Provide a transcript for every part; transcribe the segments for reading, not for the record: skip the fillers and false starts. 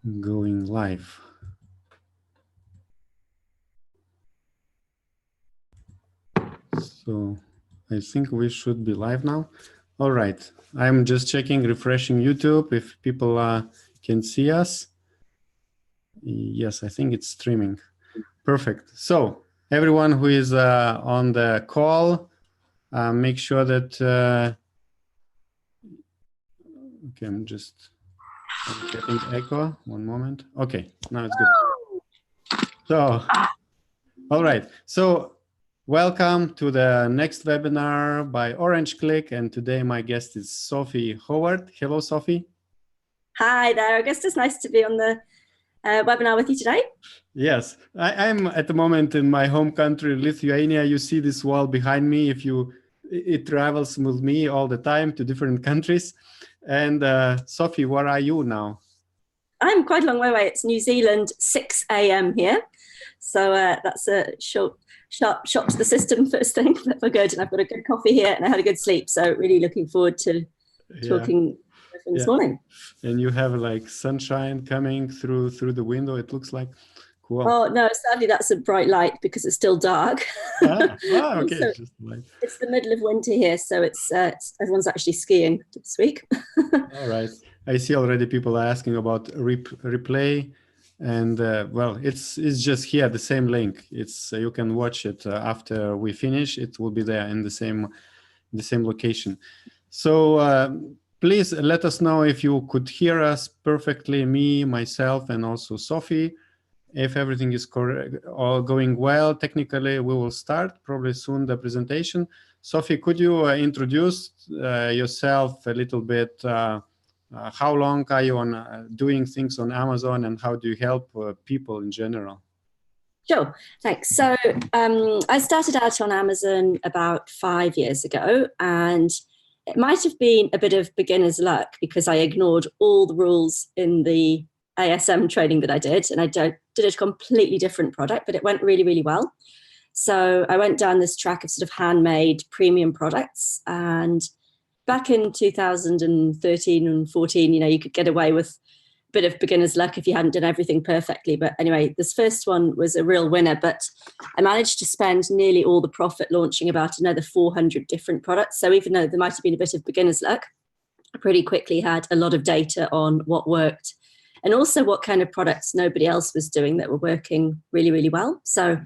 Going live. So I think we should be live now. All right. I'm just checking, refreshing YouTube if people can see us. Yes, I think it's streaming. Perfect. So everyone who is on the call, make sure that okay, I'm getting echo. One moment. Okay, now it's good. So, all right. So welcome to the next webinar by Orange Klik. And today my guest is Sophie Howard. Hello, Sophie. Hi there, Augustus. Nice to be on the webinar with you today. Yes, I'm at the moment in my home country, Lithuania. You see this wall behind me. It travels with me all the time to different countries. And Sophie, where are you now? I'm quite a long way away. It's New Zealand, 6 a.m. here. So that's a sharp shock to the system first thing, but we're good. And I've got a good coffee here and I had a good sleep. So really looking forward to talking this morning. And you have like sunshine coming through the window, it looks like. Cool. Oh, no, sadly that's a bright light because it's still dark. Okay. So it's the middle of winter here, so it's everyone's actually skiing this week. All right. I see already people are asking about replay, and well, it's just here, the same link. It's you can watch it after we finish. It will be there in the same location. So please let us know if you could hear us perfectly, me, myself, and also Sophie. If everything is correct, all going well technically, we will start probably soon the presentation. Sophie, could you introduce yourself a little bit? How long are you on doing things on Amazon, and how do you help people in general? Sure, thanks. So I started out on Amazon about 5 years ago, and it might have been a bit of beginner's luck because I ignored all the rules in the ASM training that I did, and I did a completely different product, but it went really, really well. So I went down this track of sort of handmade premium products, and back in 2013 and 14, you could get away with a bit of beginner's luck if you hadn't done everything perfectly. But anyway, this first one was a real winner, but I managed to spend nearly all the profit launching about another 400 different products. So even though there might have been a bit of beginner's luck, I pretty quickly had a lot of data on what worked and also what kind of products nobody else was doing that were working really, really well. So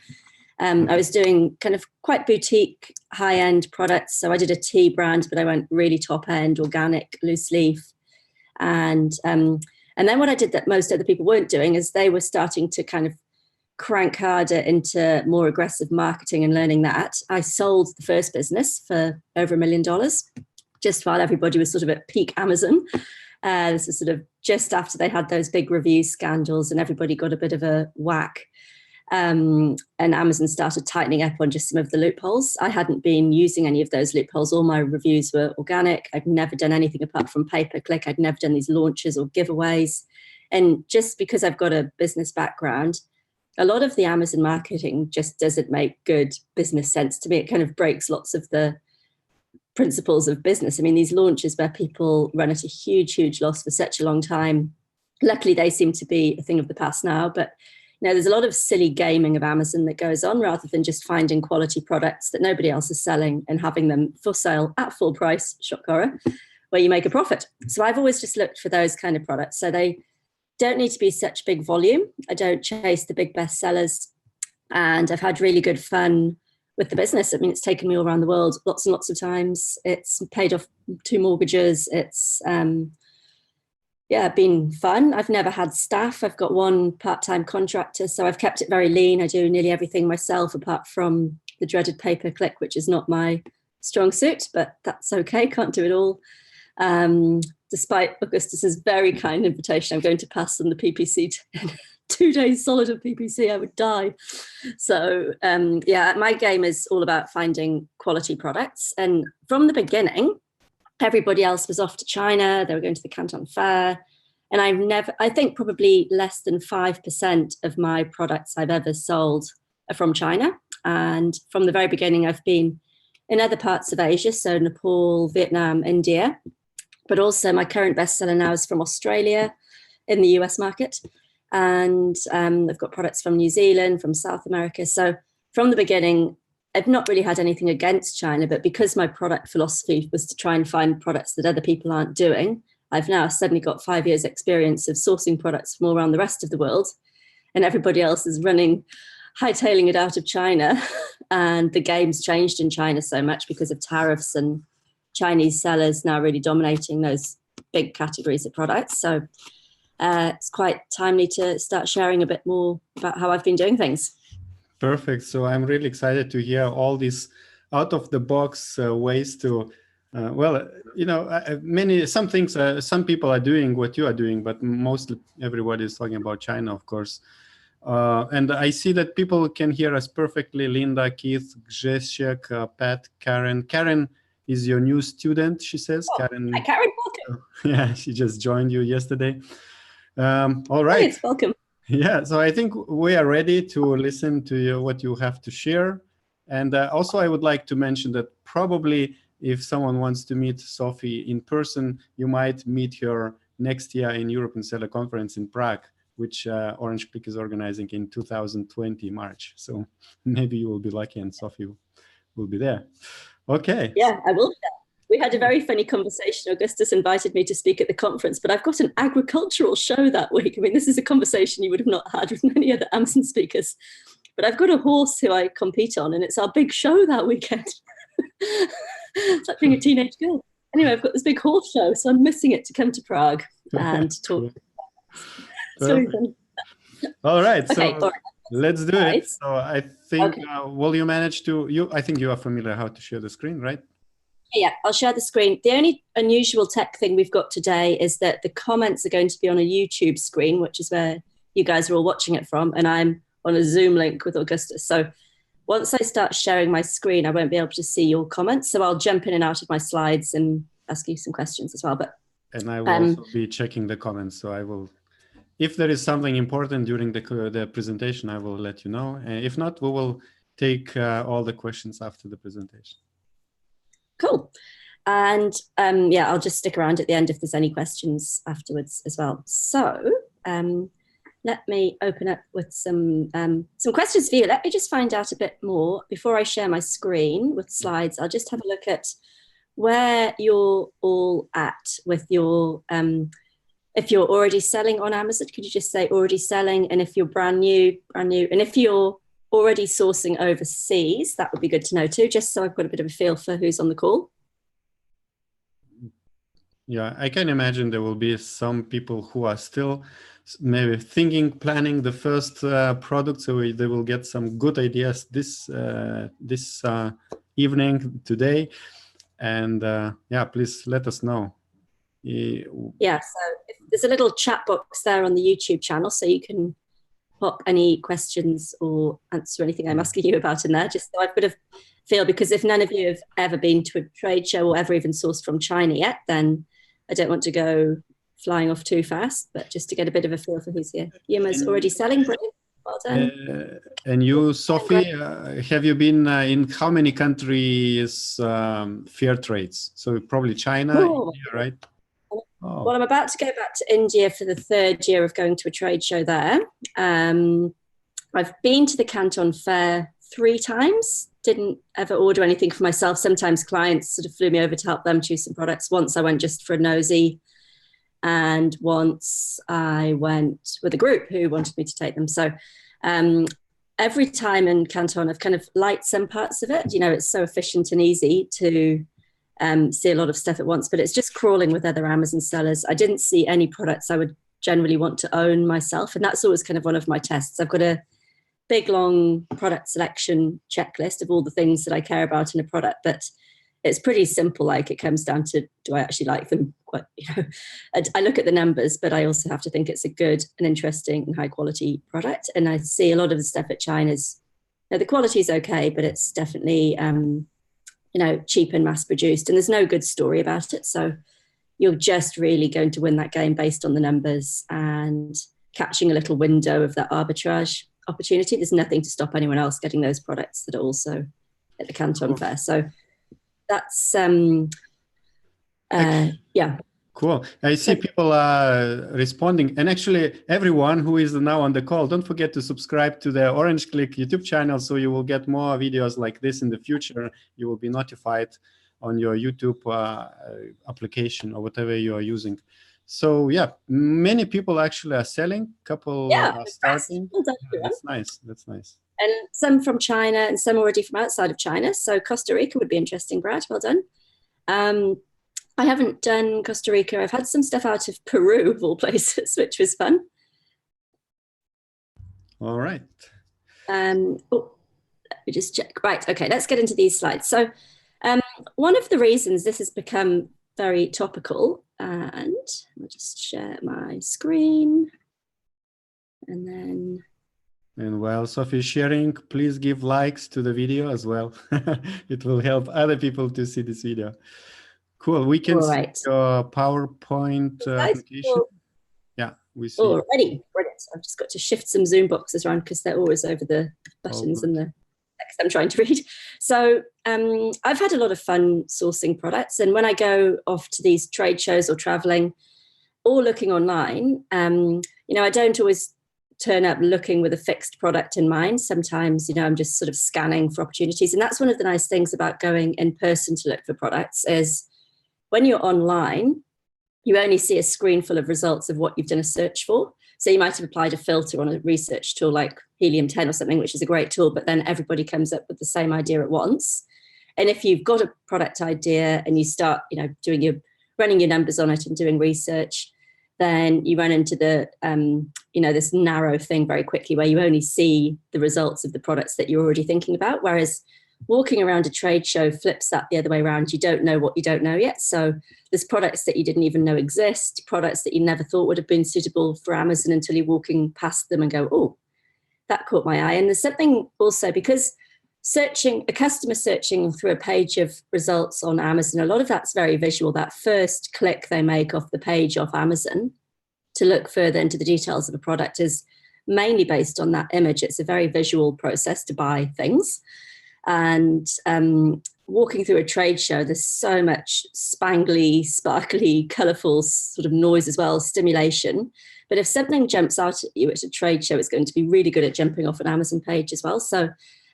I was doing kind of quite boutique, high-end products. So I did a tea brand, but I went really top-end, organic, loose leaf. And then what I did that most other people weren't doing is they were starting to kind of crank harder into more aggressive marketing and learning that. I sold the first business for over $1 million, just while everybody was sort of at peak Amazon. This is sort of just after they had those big review scandals and everybody got a bit of a whack. And Amazon started tightening up on just some of the loopholes. I hadn't been using any of those loopholes. All my reviews were organic. I'd never done anything apart from pay-per-click. I'd never done these launches or giveaways. And just because I've got a business background, a lot of the Amazon marketing just doesn't make good business sense to me. It kind of breaks lots of the principles of business. I mean, these launches where people run at a huge, huge loss for such a long time, luckily they seem to be a thing of the past now, but there's a lot of silly gaming of Amazon that goes on rather than just finding quality products that nobody else is selling and having them for sale at full price, shock horror, where you make a profit. So I've always just looked for those kind of products. So they don't need to be such big volume. I don't chase the big bestsellers, and I've had really good fun with the business. I mean, it's taken me all around the world lots and lots of times. It's paid off 2 mortgages. It's been fun. I've never had staff. I've got 1 part-time contractor, so I've kept it very lean. I do nearly everything myself apart from the dreaded pay-per-click, which is not my strong suit, but that's okay. Can't do it all. Despite Augustus's very kind invitation, I'm going to pass on the PPC 2 days solid of PPC, I would die. So my game is all about finding quality products. And from the beginning, everybody else was off to China. They were going to the Canton Fair. And I think probably less than 5% of my products I've ever sold are from China. And from the very beginning, I've been in other parts of Asia, so Nepal, Vietnam, India. But also my current bestseller now is from Australia. in the US market. And I've got products from New Zealand, from South America. So from the beginning, I've not really had anything against China, but because my product philosophy was to try and find products that other people aren't doing, I've now suddenly got 5 years experience of sourcing products from all around the rest of the world, and everybody else is hightailing it out of China. And the game's changed in China so much because of tariffs and Chinese sellers now really dominating those big categories of products. So it's quite timely to start sharing a bit more about how I've been doing things. Perfect. So I'm really excited to hear all these out of the box ways to, some things, some people are doing what you are doing, but mostly everybody is talking about China, of course. And I see that people can hear us perfectly. Linda, Keith, Grzesiek, Pat, Karen. Karen is your new student, she says. Oh, Karen. hi, Karen, welcome. Yeah, she just joined you yesterday. All right. Thanks, welcome. Yeah, so I think we are ready to listen to you, what you have to share. And also I would like to mention that probably if someone wants to meet Sophie in person, you might meet her next year in European Seller Conference in Prague, which Orange Klik is organizing in 2020 March. So maybe you will be lucky and Sophie will be there. Okay. Yeah, I will be there. We had a very funny conversation. Augustus invited me to speak at the conference, but I've got an agricultural show that week. I mean, this is a conversation you would have not had with many other Amazon speakers. But I've got a horse who I compete on, and it's our big show that weekend. It's like being a teenage girl. Anyway, I've got this big horse show, so I'm missing it to come to Prague and talk. All right, okay, so let's do it. So I think, will you manage to, I think you are familiar how to share the screen, right? Yeah, I'll share the screen. The only unusual tech thing we've got today is that the comments are going to be on a YouTube screen, which is where you guys are all watching it from, and I'm on a Zoom link with Augustus. So once I start sharing my screen, I won't be able to see your comments. So I'll jump in and out of my slides and ask you some questions as well. And I will also be checking the comments. So I will, if there is something important during the presentation, I will let you know. If not, we will take all the questions after the presentation. Cool. And yeah, I'll just stick around at the end if there's any questions afterwards as well. So let me open up with some questions for you. Let me just find out a bit more before I share my screen with slides. I'll just have a look at where you're all at with your, if you're already selling on Amazon, could you just say already selling? And if you're brand new, and if you're already sourcing overseas, that would be good to know too, just so I've got a bit of a feel for who's on the call. Yeah, I can imagine there will be some people who are still maybe thinking, planning the first product, so they will get some good ideas this evening, today. And yeah, please let us know. Yeah, so there's a little chat box there on the YouTube channel, so you can pop any questions or answer anything I'm asking you about in there, just so I've got a feel, because if none of you have ever been to a trade show or ever even sourced from China yet, then I don't want to go flying off too fast, but just to get a bit of a feel for who's here. Yuma's already selling, brilliant. Well done. And you, Sophie, have you been in how many countries fair trades? So probably China, India, right? Oh. Well, I'm about to go back to India for the 3rd year of going to a trade show there. I've been to the Canton Fair 3 times, didn't ever order anything for myself. Sometimes clients sort of flew me over to help them choose some products. Once I went just for a nosy, and once I went with a group who wanted me to take them. So every time in Canton, I've kind of liked some parts of it. You know, it's so efficient and easy to see a lot of stuff at once, but it's just crawling with other Amazon sellers. I didn't see any products I would generally want to own myself. And that's always kind of one of my tests. I've got a big, long product selection checklist of all the things that I care about in a product, but it's pretty simple. Like, it comes down to, do I actually like them? Quite, you know, I look at the numbers, but I also have to think it's a good and interesting and high quality product. And I see a lot of the stuff at China's, you know, the quality is okay, but it's definitely, you know, cheap and mass produced, and there's no good story about it. So you're just really going to win that game based on the numbers and catching a little window of that arbitrage opportunity. There's nothing to stop anyone else getting those products that are also at the Canton Fair. So that's, yeah. Cool. I see people are responding. And actually, everyone who is now on the call, don't forget to subscribe to the Orange Klik YouTube channel so you will get more videos like this in the future. You will be notified on your YouTube application or whatever you are using. So yeah, many people actually are selling, couple are starting. Well done, That's nice. That's nice. And some from China and some already from outside of China. So Costa Rica would be interesting, Brad. Well done. I haven't done Costa Rica. I've had some stuff out of Peru, of all places, which was fun. All right. Let me just check. Right. Okay, let's get into these slides. So one of the reasons this has become very topical, and I'll just share my screen. And then... And while Sophie is sharing, please give likes to the video as well. It will help other people to see this video. Cool. We can see your PowerPoint application. Cool. Yeah, we see. Already. Brilliant. I've just got to shift some Zoom boxes around because they're always over the buttons and the text I'm trying to read. So I've had a lot of fun sourcing products. And when I go off to these trade shows or traveling or looking online, I don't always turn up looking with a fixed product in mind. Sometimes, I'm just sort of scanning for opportunities. And that's one of the nice things about going in person to look for products is when you're online, you only see a screen full of results of what you've done a search for. So you might have applied a filter on a research tool like Helium-10 or something, which is a great tool, but then everybody comes up with the same idea at once. And if you've got a product idea and you start, running your numbers on it and doing research, then you run into the, this narrow thing very quickly where you only see the results of the products that you're already thinking about. Whereas walking around a trade show flips that the other way around. You don't know what you don't know yet. So there's products that you didn't even know exist, products that you never thought would have been suitable for Amazon until you're walking past them and go, oh, that caught my eye. And there's something also because a customer searching through a page of results on Amazon, a lot of that's very visual. That first click they make off the page off Amazon to look further into the details of a product is mainly based on that image. It's a very visual process to buy things. And walking through a trade show, there's so much spangly, sparkly, colourful sort of noise as well, stimulation. But if something jumps out at you at a trade show, it's going to be really good at jumping off an Amazon page as well. So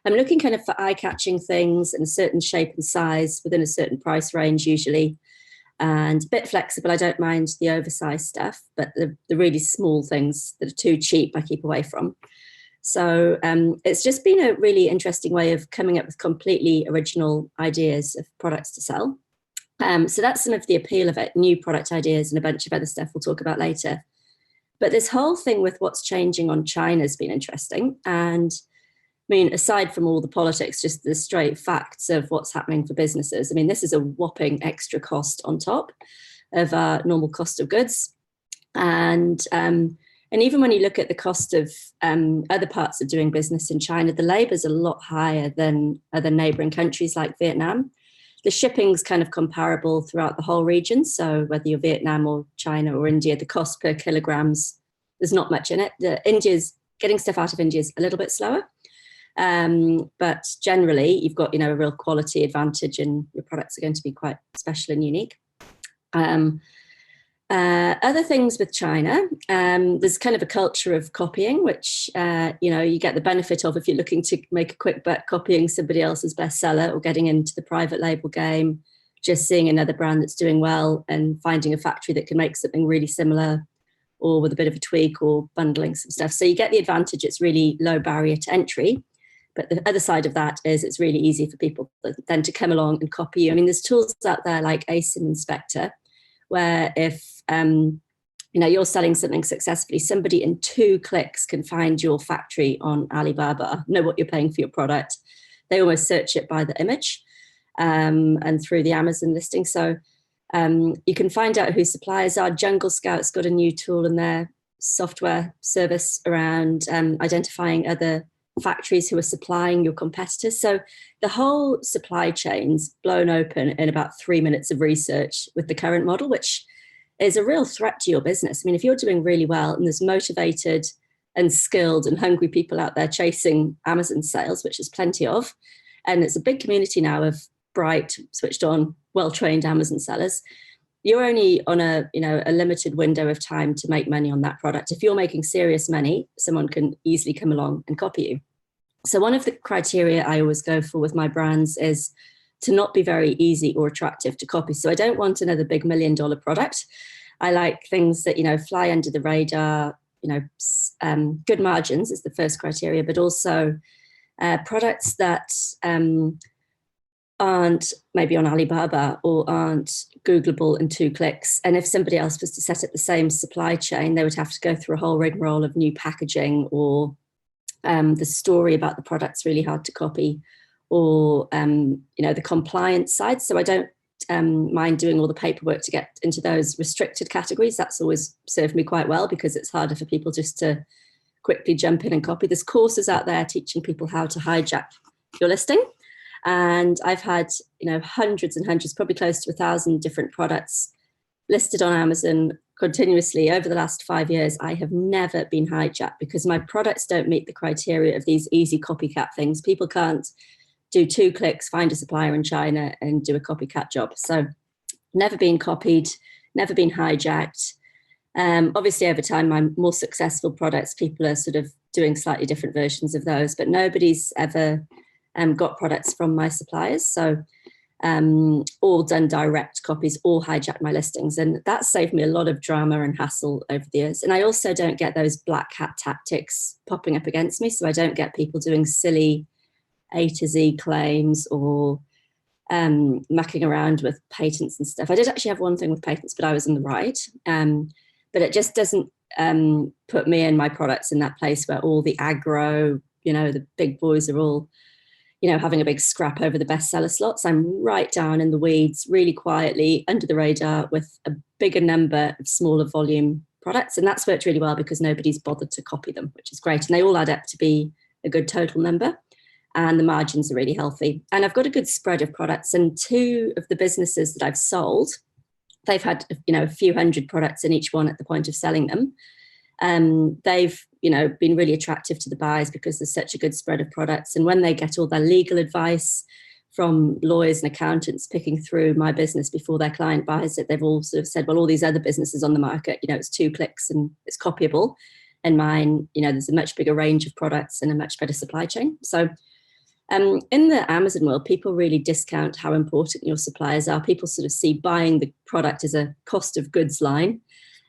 I'm looking kind of for eye-catching things in a certain shape and size within a certain price range usually. And a bit flexible. I don't mind the oversized stuff, but the really small things that are too cheap, I keep away from. So it's just been a really interesting way of coming up with completely original ideas of products to sell. So that's some of the appeal of it, new product ideas and a bunch of other stuff we'll talk about later. But this whole thing with what's changing on China has been interesting. And I mean, aside from all the politics, just the straight facts of what's happening for businesses. I mean, this is a whopping extra cost on top of our normal cost of goods. And even when you look at the cost of other parts of doing business in China, the labor is a lot higher than other neighboring countries like Vietnam. The shipping's kind of comparable throughout the whole region. So whether you're Vietnam or China or India, the cost per kilograms, there's not much in it. Getting stuff out of India is a little bit slower. But generally, you've got, a real quality advantage and your products are going to be quite special and unique. Other things with China, there's kind of a culture of copying, which, you get the benefit of if you're looking to make a quick buck copying somebody else's bestseller or getting into the private label game, just seeing another brand that's doing well and finding a factory that can make something really similar or with a bit of a tweak or bundling some stuff. So you get the advantage. It's really low barrier to entry. But the other side of that is it's really easy for people then to come along and copy you. I mean, there's tools out there like ASIN Inspector, where if you're selling something successfully, somebody in 2 clicks can find your factory on Alibaba, know what you're paying for your product. They almost search it by the image and through the Amazon listing. So you can find out who suppliers are. Jungle Scout's got a new tool in their software service around identifying other factories who are supplying your competitors. So the whole supply chain's blown open in about 3 minutes of research with the current model, which is a real threat to your business. I mean, if you're doing really well and there's motivated and skilled and hungry people out there chasing Amazon sales, which there's plenty of, and it's a big community now of bright, switched on, well-trained Amazon sellers, you're only on a limited window of time to make money on that product. If you're making serious money, someone can easily come along and copy you. So one of the criteria I always go for with my brands is to not be very easy or attractive to copy. So I don't want another big $1 million product. I like things that, fly under the radar, good margins is the first criteria, but also products that aren't maybe on Alibaba or aren't Googleable in 2 clicks. And if somebody else was to set up the same supply chain, they would have to go through a whole rigmarole of new packaging, or the story about the product's really hard to copy, or the compliance side. So I don't mind doing all the paperwork to get into those restricted categories. That's always served me quite well, because it's harder for people just to quickly jump in and copy. There's courses out there teaching people how to hijack your listing. And I've had, hundreds and hundreds, probably close to 1,000 different products listed on Amazon continuously over the last 5 years. I have never been hijacked because my products don't meet the criteria of these easy copycat things. People can't do 2 clicks, find a supplier in China and do a copycat job. So never been copied, never been hijacked. Obviously, over time, my more successful products, people are sort of doing slightly different versions of those, but nobody's ever got products from my suppliers. So all done direct copies, all hijacked my listings. And that saved me a lot of drama and hassle over the years. And I also don't get those black hat tactics popping up against me. So I don't get people doing silly A to Z claims or mucking around with patents and stuff. I did actually have one thing with patents, but I was in the right. But it just doesn't put me and my products in that place where all the aggro, the big boys are all, having a big scrap over the bestseller slots. I'm right down in the weeds, really quietly, under the radar, with a bigger number of smaller volume products. And that's worked really well because nobody's bothered to copy them, which is great. And they all add up to be a good total number. And the margins are really healthy. And I've got a good spread of products. And 2 of the businesses that I've sold, they've had, a few hundred products in each one at the point of selling them. They've, been really attractive to the buyers because there's such a good spread of products. And when they get all their legal advice from lawyers and accountants picking through my business before their client buys it, they've all sort of said, well, all these other businesses on the market, it's 2 clicks and it's copyable. And mine, there's a much bigger range of products and a much better supply chain. So in the Amazon world, people really discount how important your suppliers are. People sort of see buying the product as a cost of goods line.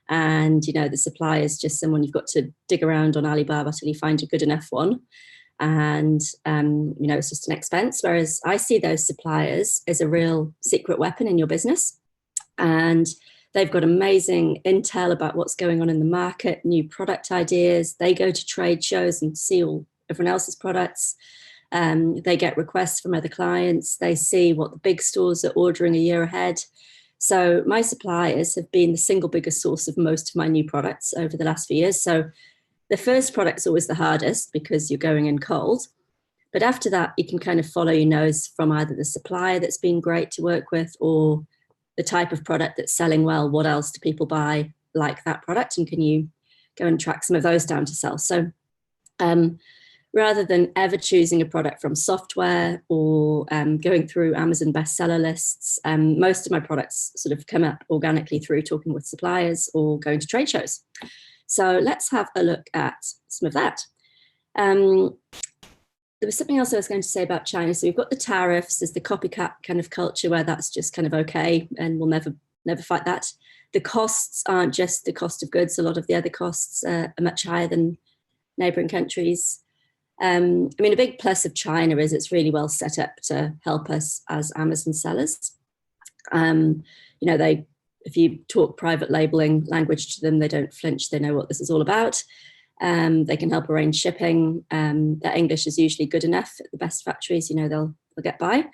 And, the supplier is just someone you've got to dig around on Alibaba till you find a good enough one. And, it's just an expense. Whereas I see those suppliers as a real secret weapon in your business. And they've got amazing intel about what's going on in the market, new product ideas. They go to trade shows and see all everyone else's products. They get requests from other clients. They see what the big stores are ordering a year ahead. So my suppliers have been the single biggest source of most of my new products over the last few years. So the first product's always the hardest because you're going in cold. But after that, you can kind of follow your nose from either the supplier that's been great to work with or the type of product that's selling well. What else do people buy like that product? And can you go and track some of those down to sell? So rather than ever choosing a product from software or going through Amazon bestseller lists, most of my products sort of come up organically through talking with suppliers or going to trade shows. So let's have a look at some of that. There was something else I was going to say about China. So we've got the tariffs, there's the copycat kind of culture where that's just kind of okay and we'll never fight that. The costs aren't just the cost of goods. A lot of the other costs are much higher than neighboring countries. I mean, a big plus of China is it's really well set up to help us as Amazon sellers. If you talk private labeling language to them, they don't flinch. They know what this is all about. They can help arrange shipping. Their English is usually good enough at the best factories. They'll get by.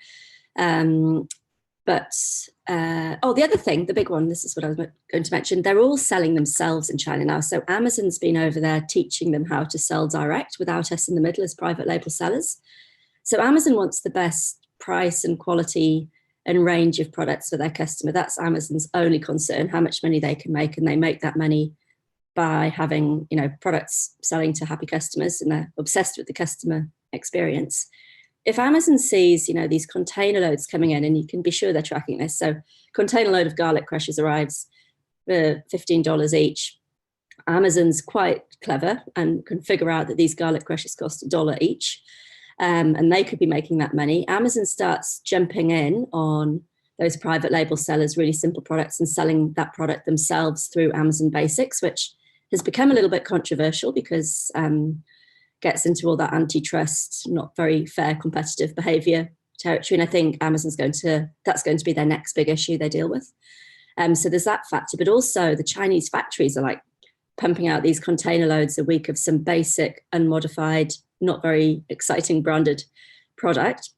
The other thing, the big one, this is what I was going to mention, they're all selling themselves in China now. So Amazon's been over there teaching them how to sell direct without us in the middle as private label sellers. So Amazon wants the best price and quality and range of products for their customer. That's Amazon's only concern, how much money they can make. And they make that money by having, products selling to happy customers, and they're obsessed with the customer experience. if Amazon sees, these container loads coming in, and you can be sure they're tracking this. So container load of garlic crushes arrives for $15 each. Amazon's quite clever and can figure out that these garlic crushes cost $1 each. And they could be making that money. Amazon starts jumping in on those private label sellers, really simple products, and selling that product themselves through Amazon Basics, which has become a little bit controversial because gets into all that antitrust, not very fair competitive behavior territory. And I think that's going to be their next big issue they deal with. So there's that factor, but also the Chinese factories are like pumping out these container loads a week of some basic, unmodified, not very exciting branded product,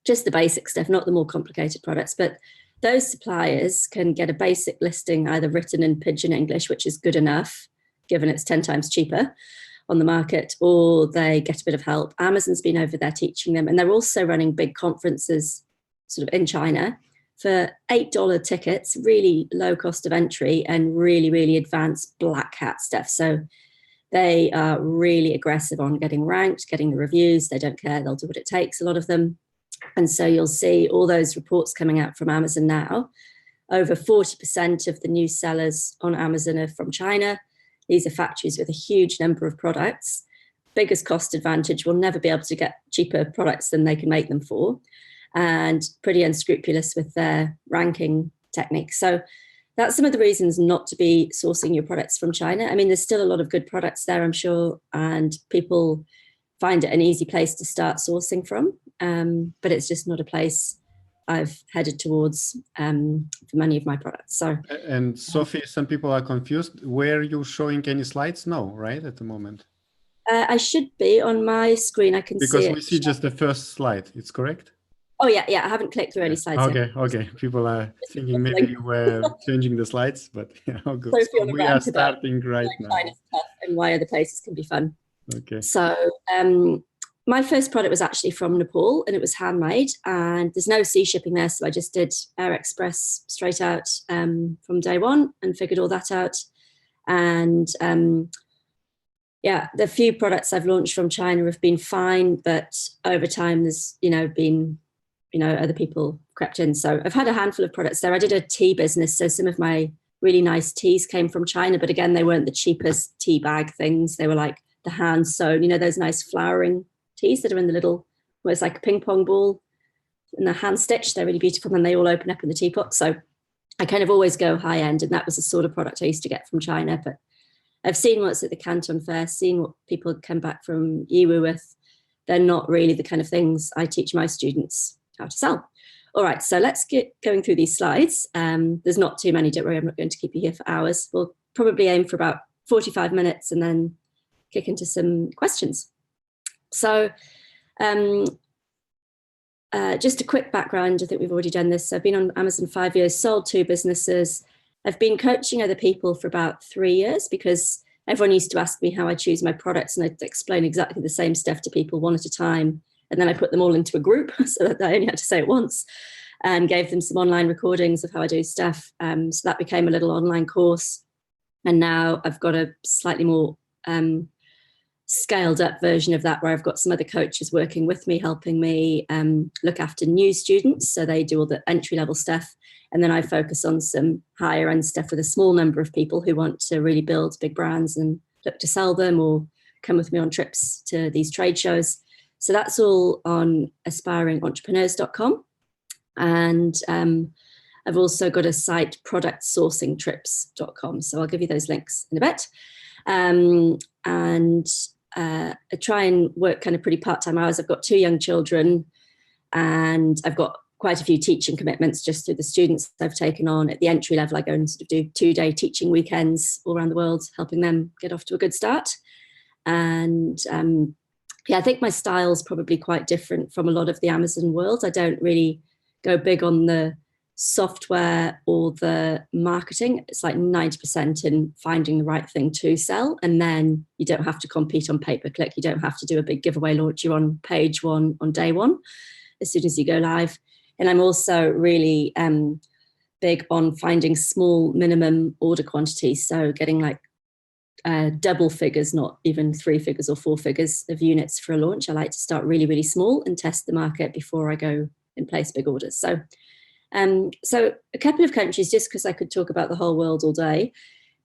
just the basic stuff, not the more complicated products. But those suppliers can get a basic listing either written in Pidgin English, which is good enough, given it's 10 times cheaper on the market, or they get a bit of help. Amazon's been over there teaching them, and they're also running big conferences sort of in China for $8 tickets, really low cost of entry, and really, really advanced black hat stuff. So they are really aggressive on getting ranked, getting the reviews. They don't care. They'll do what it takes, a lot of them. And so you'll see all those reports coming out from Amazon now. Over 40% of the new sellers on Amazon are from China. These are factories with a huge number of products. Biggest cost advantage, will never be able to get cheaper products than they can make them for, and pretty unscrupulous with their ranking techniques. So that's some of the reasons not to be sourcing your products from China. I mean, there's still a lot of good products there, I'm sure, and people find it an easy place to start sourcing from. But it's just not a place I've headed towards for many of my products. So, and Sophie, some people are confused. Were you showing any slides? No, right, at the moment? I should be on my screen. I can see it. Because we see just the first slide. It's correct? Oh, yeah. I haven't clicked through any slides yet. Okay. People are thinking maybe you were changing the slides, but yeah, all good. So we are starting right now. China's tough and why other places can be fun. Okay. So my first product was actually from Nepal, and it was handmade, and there's no sea shipping there. So I just did Air Express straight out from day one and figured all that out. And the few products I've launched from China have been fine, but over time there's, been, other people crept in. So I've had a handful of products there. I did a tea business. So some of my really nice teas came from China, but again, they weren't the cheapest tea bag things. They were like the hand sewn, those nice flowering teas that are in the little, where it's like a ping pong ball, and they're hand stitched. They're really beautiful, and they all open up in the teapot. So I kind of always go high end, and that was the sort of product I used to get from China. But I've seen what's at the Canton Fair, seen what people come back from Yiwu with. They're not really the kind of things I teach my students how to sell. All right, so let's get going through these slides. There's not too many, don't worry, I'm not going to keep you here for hours. We'll probably aim for about 45 minutes and then kick into some questions. So just a quick background, I think we've already done this. So I've been on Amazon 5 years, sold 2 businesses. I've been coaching other people for about 3 years because everyone used to ask me how I choose my products, and I'd explain exactly the same stuff to people one at a time. And then I put them all into a group so that I only had to say it once, and gave them some online recordings of how I do stuff. So that became a little online course. And now I've got a slightly more scaled up version of that, where I've got some other coaches working with me, helping me look after new students. So they do all the entry level stuff. And then I focus on some higher end stuff with a small number of people who want to really build big brands and look to sell them or come with me on trips to these trade shows. So that's all on aspiringentrepreneurs.com. And I've also got a site, productsourcingtrips.com. So I'll give you those links in a bit. I try and work kind of pretty part-time hours. I've got 2 young children, and I've got quite a few teaching commitments just through the students I've taken on. At the entry level, I go and sort of do 2-day teaching weekends all around the world, helping them get off to a good start. And I think my style's probably quite different from a lot of the Amazon world. I don't really go big on the software or the marketing. It's like 90% in finding the right thing to sell. And then you don't have to compete on pay-per-click. You don't have to do a big giveaway launch. You're on page 1 on day 1 as soon as you go live. And I'm also really big on finding small minimum order quantities. So getting like double figures, not even 3 figures or 4 figures of units for a launch. I like to start really, really small and test the market before I go and place big orders. So a couple of countries, just because I could talk about the whole world all day,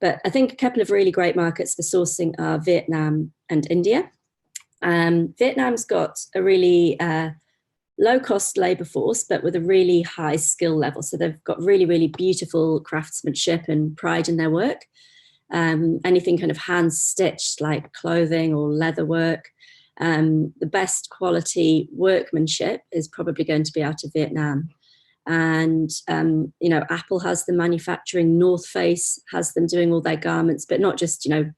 but I think a couple of really great markets for sourcing are Vietnam and India. Vietnam's got a really low-cost labour force, but with a really high skill level. So they've got really, really beautiful craftsmanship and pride in their work. Anything kind of hand-stitched like clothing or leather work. The best quality workmanship is probably going to be out of Vietnam. And, you know, Apple has the manufacturing, North Face has them doing all their garments, but not just, you know,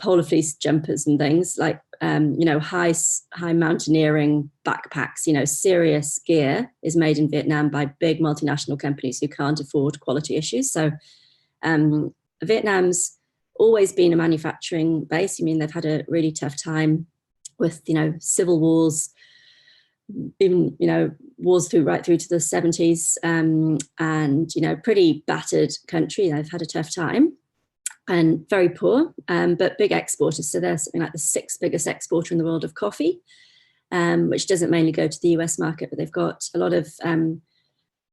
polar fleece jumpers and things like, you know, high mountaineering backpacks, you know, serious gear is made in Vietnam by big multinational companies who can't afford quality issues. So Vietnam's always been a manufacturing base. I mean, they've had a really tough time with, you know, civil wars, even, you know, wars right through to the 70s, and, you know, pretty battered country. They've had a tough time and very poor, but big exporters. So they're something like the 6th biggest exporter in the world of coffee, which doesn't mainly go to the US market, but they've got a lot of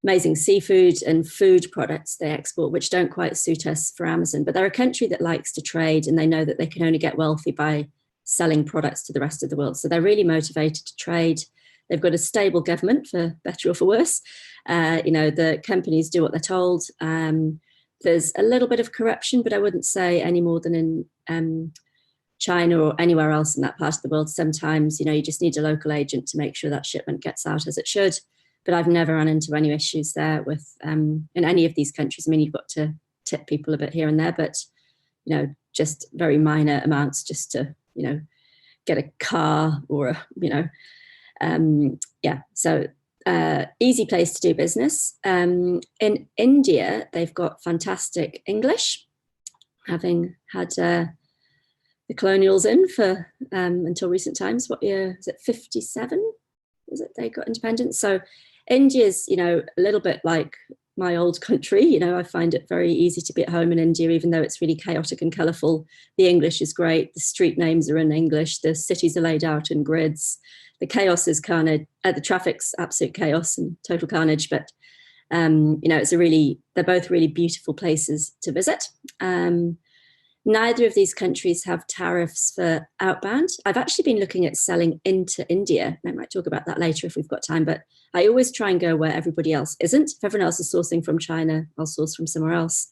amazing seafood and food products they export, which don't quite suit us for Amazon. But they're a country that likes to trade, and they know that they can only get wealthy by selling products to the rest of the world. So they're really motivated to trade. They've got a stable government, for better or for worse. You know, the companies do what they're told. There's a little bit of corruption, but I wouldn't say any more than in China or anywhere else in that part of the world. Sometimes, you know, you just need a local agent to make sure that shipment gets out as it should. But I've never run into any issues there with in any of these countries. I mean, you've got to tip people a bit here and there, but, you know, just very minor amounts just to, you know, get a car or a, you know, yeah. So easy place to do business. In India, they've got fantastic English, having had the colonials in for until recent times. What year is it? 57? Was it they got independence? So India's, you know, a little bit like my old country. You know, I find it very easy to be at home in India, even though it's really chaotic and colourful. The English is great. The street names are in English. The cities are laid out in grids. The chaos is carnage. The traffic's absolute chaos and total carnage. But you know, they're both really beautiful places to visit. Neither of these countries have tariffs for outbound. I've actually been looking at selling into India. I might talk about that later if we've got time, but I always try and go where everybody else isn't. If everyone else is sourcing from China, I'll source from somewhere else.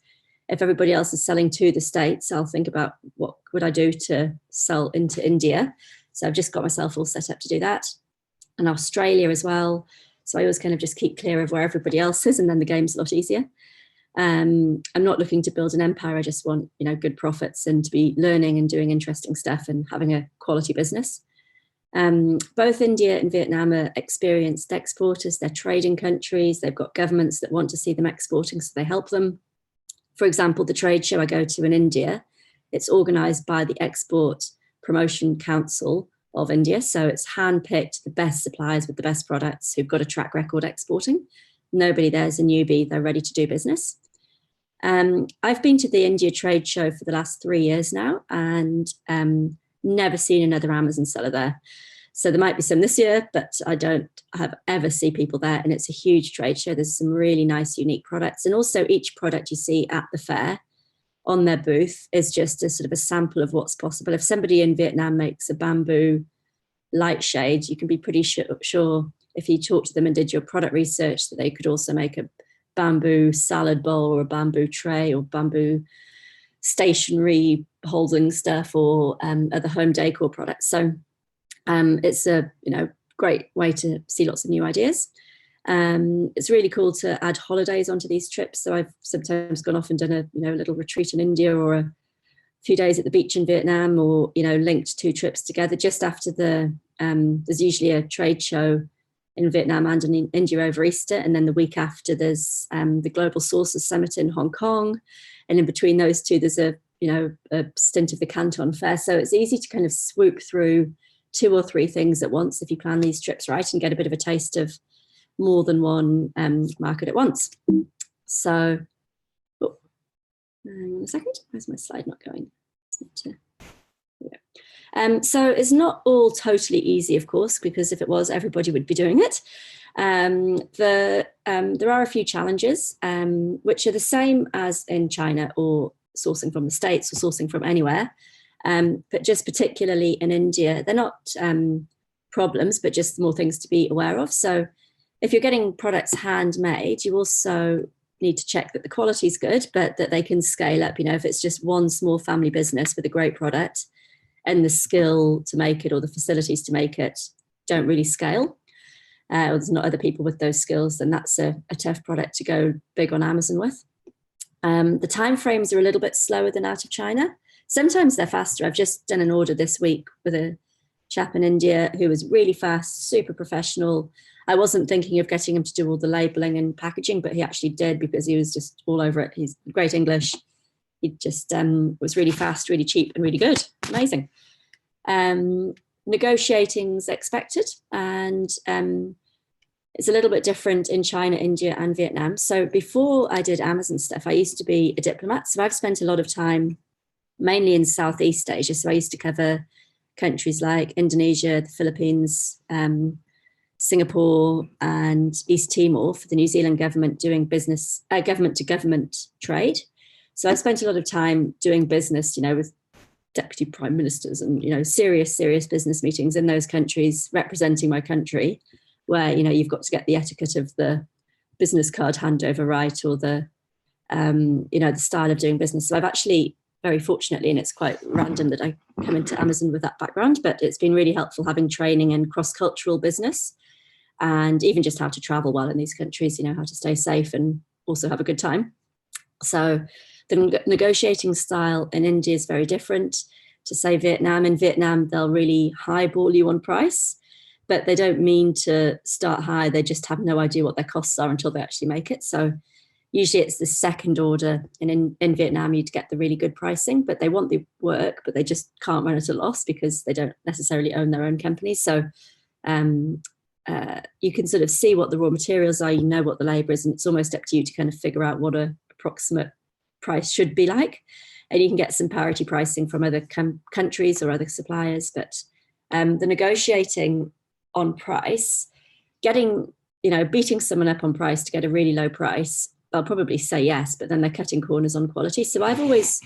If everybody else is selling to the States, I'll think about what would I do to sell into India. So I've just got myself all set up to do that. And Australia as well. So I always kind of just keep clear of where everybody else is, and then the game's a lot easier. I'm not looking to build an empire. I just want, you know, good profits and to be learning and doing interesting stuff and having a quality business. Both India and Vietnam are experienced exporters. They're trading countries. They've got governments that want to see them exporting, so they help them. For example, the trade show I go to in India, it's organized by the Export Promotion Council of India. So it's handpicked the best suppliers with the best products who've got a track record exporting. Nobody there's a newbie. They're ready to do business. I've been to the India trade show for the last 3 years now, and never seen another Amazon seller there. So there might be some this year, but I don't have ever see people there. And it's a huge trade show. There's some really nice, unique products. And also each product you see at the fair on their booth is just a sort of a sample of what's possible. If somebody in Vietnam makes a bamboo light shade, you can be pretty sure if you talk to them and did your product research that they could also make a bamboo salad bowl or a bamboo tray or bamboo stationery holding stuff or other home decor products. So it's a great way to see lots of new ideas. It's really cool to add holidays onto these trips. So I've sometimes gone off and done a little retreat in India or a few days at the beach in Vietnam, or linked 2 trips together just after there's usually a trade show in Vietnam and in India over Easter, and then the week after there's the Global Sources Summit in Hong Kong, and in between those 2 there's a stint of the Canton Fair. So it's easy to kind of swoop through 2 or 3 things at once if you plan these trips right and get a bit of a taste of more than one market at once. So hang on a second, where's my slide not going? So it's not all totally easy, of course, because if it was, everybody would be doing it. There are a few challenges, which are the same as in China or sourcing from the States or sourcing from anywhere. But just particularly in India, they're not problems, but just more things to be aware of. So if you're getting products handmade, you also need to check that the quality is good, but that they can scale up. You know, if it's just one small family business with a great product and the skill to make it or the facilities to make it don't really scale, or there's not other people with those skills, then that's a tough product to go big on Amazon with. The timeframes are a little bit slower than out of China. Sometimes they're faster. I've just done an order this week with a chap in India who was really fast, super professional. I wasn't thinking of getting him to do all the labeling and packaging, but he actually did because he was just all over it. He's great English. He just was really fast, really cheap, and really good. Amazing. Negotiating's expected, and it's a little bit different in China, India, and Vietnam. So before I did Amazon stuff, I used to be a diplomat. So I've spent a lot of time mainly in Southeast Asia. So I used to cover countries like Indonesia, the Philippines, Singapore, and East Timor for the New Zealand government doing business, government to government trade. So I spent a lot of time doing business, you know, with deputy prime ministers and, you know, serious business meetings in those countries, representing my country, where, you know, you've got to get the etiquette of the business card handover right, or the, you know, the style of doing business. So I've actually, very fortunately, and it's quite random that I come into Amazon with that background, but it's been really helpful having training in cross-cultural business and even just how to travel well in these countries, you know, how to stay safe and also have a good time. So the negotiating style in India is very different to, say, Vietnam. In Vietnam, they'll really highball you on price, but they don't mean to start high. They just have no idea what their costs are until they actually make it. So usually it's the second order. And in Vietnam, you'd get the really good pricing, but they want the work, but they just can't run at a loss because they don't necessarily own their own companies. So you can sort of see what the raw materials are, you know what the labor is, and it's almost up to you to kind of figure out what an approximate price should be like. And you can get some parity pricing from other countries or other suppliers. But the negotiating on price, getting, you know, beating someone up on price to get a really low price, they'll probably say yes, but then they're cutting corners on quality. So I've always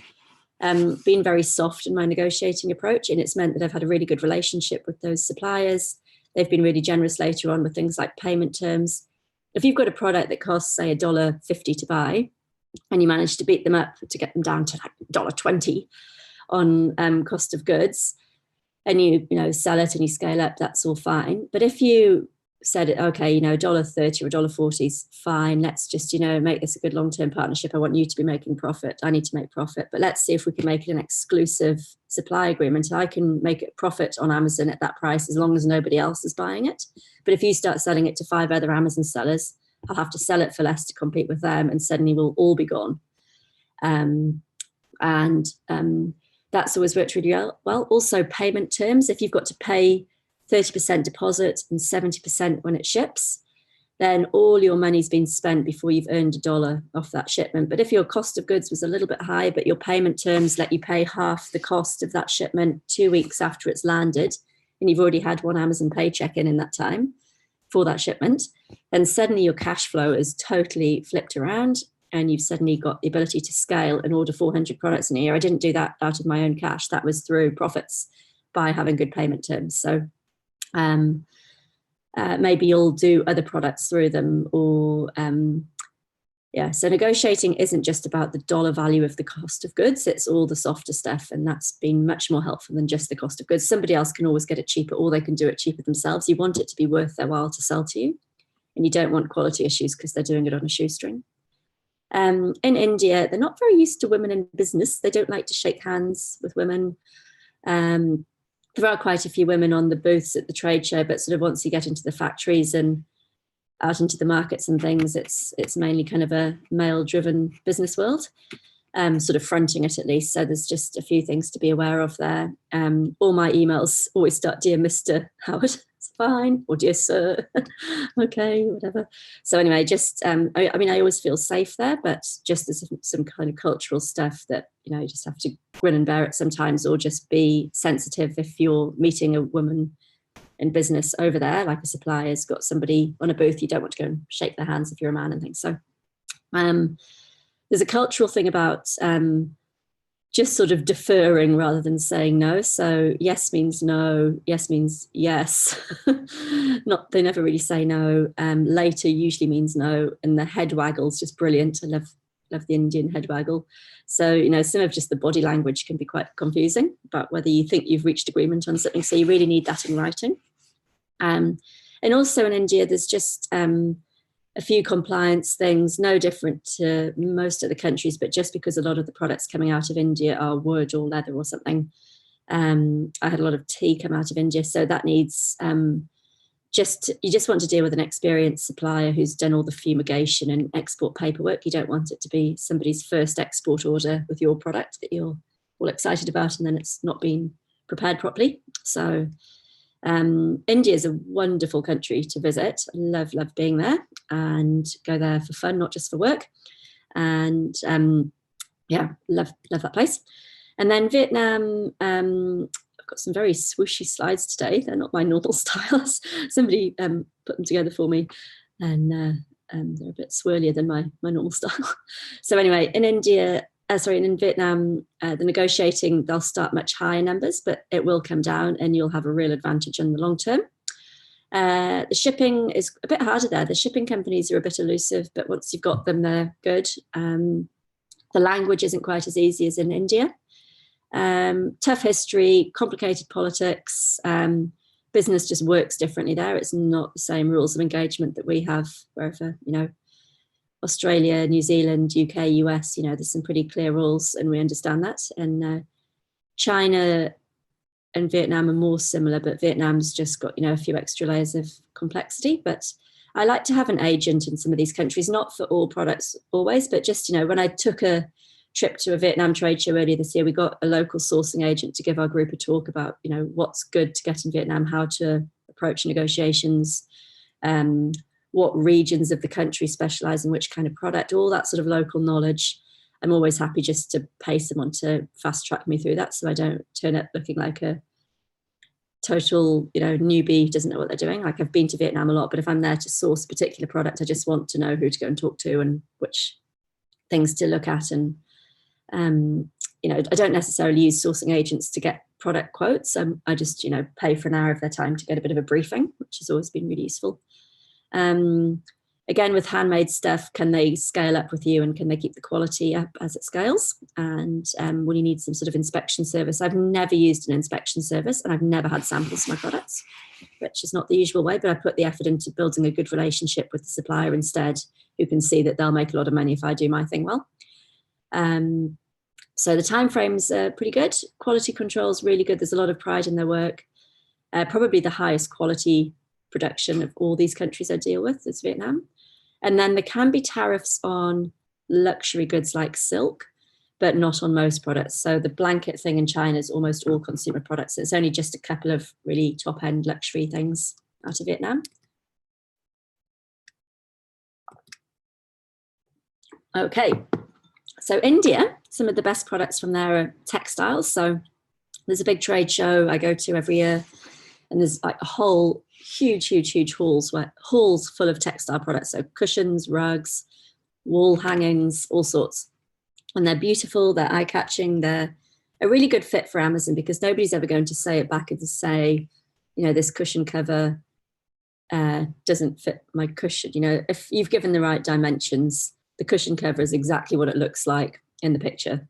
been very soft in my negotiating approach, and it's meant that I've had a really good relationship with those suppliers. They've been really generous later on with things like payment terms. If you've got a product that costs, say, $1.50 to buy, and you manage to beat them up to get them down to like $1.20 on cost of goods, and you know, sell it and you scale up, that's all fine. But if you said, okay, you know, $1.30 or $1.40 is fine. Let's just, you know, make this a good long-term partnership. I want you to be making profit. I need to make profit. But let's see if we can make it an exclusive supply agreement. I can make it profit on Amazon at that price as long as nobody else is buying it. But if you start selling it to 5 other Amazon sellers, I'll have to sell it for less to compete with them, and suddenly we'll all be gone. That's always worked really well. Also, payment terms. If you've got to pay 30% deposit and 70% when it ships, then all your money's been spent before you've earned $1 off that shipment. But if your cost of goods was a little bit high, but your payment terms let you pay half the cost of that shipment 2 weeks after it's landed, and you've already had one Amazon paycheck in that time for that shipment, then suddenly your cash flow is totally flipped around, and you've suddenly got the ability to scale and order 400 products in a year. I didn't do that out of my own cash. That was through profits by having good payment terms. So maybe you'll do other products through them, or so negotiating isn't just about the dollar value of the cost of goods, it's all the softer stuff, and that's been much more helpful than just the cost of goods. Somebody else can always get it cheaper, or they can do it cheaper themselves. You want it to be worth their while to sell to you, and you don't want quality issues because they're doing it on a shoestring. In India, they're not very used to women in business. They don't like to shake hands with women. There are quite a few women on the booths at the trade show, but sort of once you get into the factories and out into the markets and things, it's mainly kind of a male-driven business world, sort of fronting it at least. So there's just a few things to be aware of there. All my emails always start, "Dear Mr. Howard," it's fine, or dear sir, okay, whatever. So anyway, just, I mean, I always feel safe there, but just there's some kind of cultural stuff that, you know, you just have to grin and bear it sometimes, or just be sensitive if you're meeting a woman in business over there, like a supplier's got somebody on a booth, you don't want to go and shake their hands if you're a man and things. So there's a cultural thing about just sort of deferring rather than saying no. So yes means no, yes means yes. They never really say no. Later usually means no, and the head waggle's just brilliant. I love the Indian head waggle. So, you know, some of just the body language can be quite confusing about whether you think you've reached agreement on something. So you really need that in writing. And also in India, there's just a few compliance things, no different to most other countries, but just because a lot of the products coming out of India are wood or leather or something. I had a lot of tea come out of India, so that needs you just want to deal with an experienced supplier who's done all the fumigation and export paperwork. You don't want it to be somebody's first export order with your product that you're all excited about and then it's not been prepared properly. So India is a wonderful country to visit. I love being there and go there for fun, not just for work. And yeah, love that place. And then Vietnam, I've got some very swooshy slides today. They're not my normal styles. Somebody put them together for me, and they're a bit swirlier than my normal style. So anyway, in India, in Vietnam, the negotiating, they'll start much higher numbers, but it will come down and you'll have a real advantage in the long term. The shipping is a bit harder there. The shipping companies are a bit elusive, but once you've got them, they're good. The language isn't quite as easy as in India. Tough history, complicated politics. Business just works differently there. It's not the same rules of engagement that we have wherever, you know, Australia, New Zealand, UK, US, you know, there's some pretty clear rules and we understand that. And China and Vietnam are more similar, but Vietnam's just got, you know, a few extra layers of complexity. But I like to have an agent in some of these countries, not for all products always, but just, you know, when I took a trip to a Vietnam trade show earlier this year, we got a local sourcing agent to give our group a talk about, you know, what's good to get in Vietnam, how to approach negotiations, what regions of the country specialize in which kind of product, all that sort of local knowledge. I'm always happy just to pay someone to fast track me through that so I don't turn up looking like a total, you know, newbie who doesn't know what they're doing. Like I've been to Vietnam a lot, but if I'm there to source a particular product, I just want to know who to go and talk to and which things to look at. And, you know, I don't necessarily use sourcing agents to get product quotes. I just, you know, pay for an hour of their time to get a bit of a briefing, which has always been really useful. Again, with handmade stuff, can they scale up with you and can they keep the quality up as it scales? And will you need some sort of inspection service? I've never used an inspection service and I've never had samples of my products, which is not the usual way, but I put the effort into building a good relationship with the supplier instead, who can see that they'll make a lot of money if I do my thing well. So the timeframes are pretty good. Quality control is really good. There's a lot of pride in their work. Probably the highest quality production of all these countries I deal with is Vietnam. And then there can be tariffs on luxury goods like silk, but not on most products. So the blanket thing in China is almost all consumer products. It's only just a couple of really top-end luxury things out of Vietnam. Okay, so India, some of the best products from there are textiles. So there's a big trade show I go to every year, and there's like a whole huge halls full of textile products. So cushions, rugs, wall hangings, all sorts. And they're beautiful, they're eye-catching, they're a really good fit for Amazon because nobody's ever going to say it back and say, you know, this cushion cover doesn't fit my cushion. You know, if you've given the right dimensions, the cushion cover is exactly what it looks like in the picture.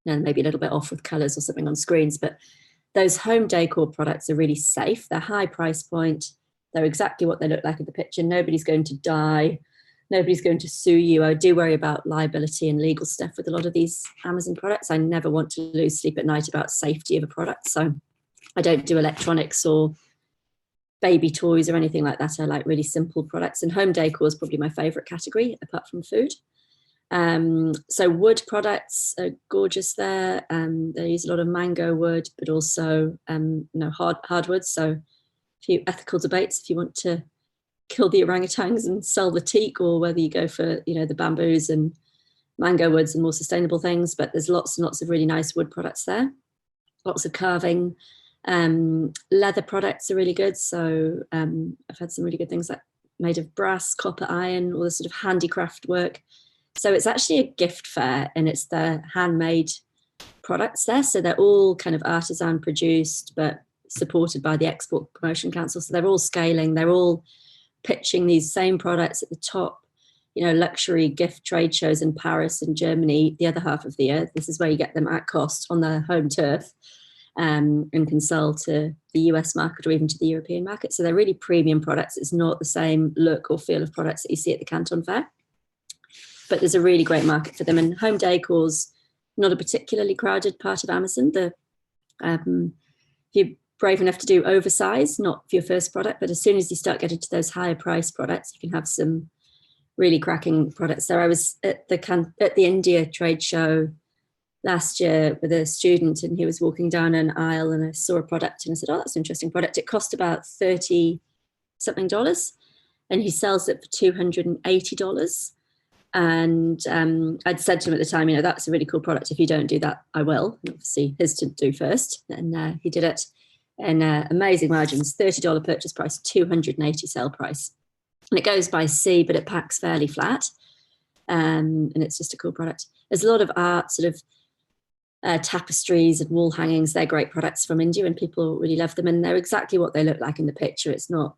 And maybe a little bit off with colors or something on screens, but those home decor products are really safe. They're high price point. They're exactly what they look like in the picture. Nobody's going to die. Nobody's going to sue you. I do worry about liability and legal stuff with a lot of these Amazon products. I never want to lose sleep at night about safety of a product. So I don't do electronics or baby toys or anything like that. I like really simple products. And home decor is probably my favorite category apart from food. So wood products are gorgeous there. They use a lot of mango wood, but also, you know, hardwoods. So few ethical debates if you want to kill the orangutans and sell the teak, or whether you go for, you know, the bamboos and mango woods and more sustainable things. But there's lots and lots of really nice wood products there, lots of carving. Leather products are really good. So I've had some really good things like made of brass, copper, iron, all the sort of handicraft work. So it's actually a gift fair, and it's the handmade products there. So they're all kind of artisan produced, but supported by the Export Promotion Council. So they're all scaling, they're all pitching these same products at the top, you know, luxury gift trade shows in Paris and Germany the other half of the year. This is where you get them at cost on their home turf, and can sell to the US market or even to the European market. So they're really premium products. It's not the same look or feel of products that you see at the Canton Fair, but there's a really great market for them. And home decor's not a particularly crowded part of Amazon. If you're brave enough to do oversize, not for your first product, but as soon as you start getting to those higher price products, you can have some really cracking products there. I was at the India trade show last year with a student, and he was walking down an aisle, and I saw a product and I said, oh, that's an interesting product. It cost about $30 something, and he sells it for $280. And I'd said to him at the time, you know, that's a really cool product. If you don't do that, I will. And obviously his to do first. And he did it. And amazing margins, $30 purchase price, $280 sale price. And it goes by sea, but it packs fairly flat. And it's just a cool product. There's a lot of art, sort of tapestries and wall hangings. They're great products from India, and people really love them. And they're exactly what they look like in the picture. It's not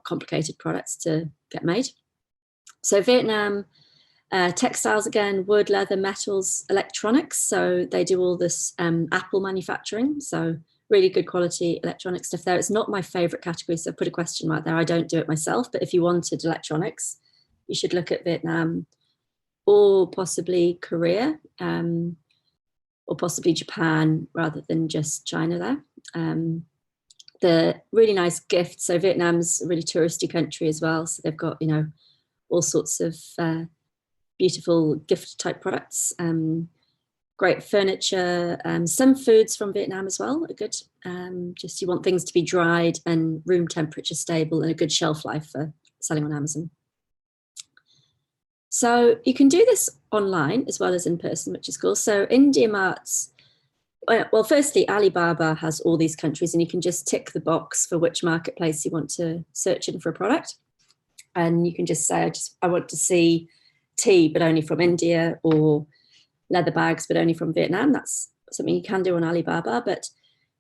complicated products to get made. So Vietnam, textiles again, wood, leather, metals, electronics. So they do all this Apple manufacturing. So really good quality electronic stuff there. It's not my favorite category, so put a question mark there. I don't do it myself, but if you wanted electronics, you should look at Vietnam or possibly Korea, or possibly Japan rather than just China there. The really nice gifts. So Vietnam's a really touristy country as well. So they've got, you know, all sorts of beautiful gift type products, great furniture, some foods from Vietnam as well are good. Just you want things to be dried and room temperature stable and a good shelf life for selling on Amazon. So you can do this online as well as in person, which is cool. So India Marts, well, firstly, Alibaba has all these countries, and you can just tick the box for which marketplace you want to search in for a product. And you can just say, I want to see tea, but only from India, or leather bags, but only from Vietnam. That's something you can do on Alibaba. But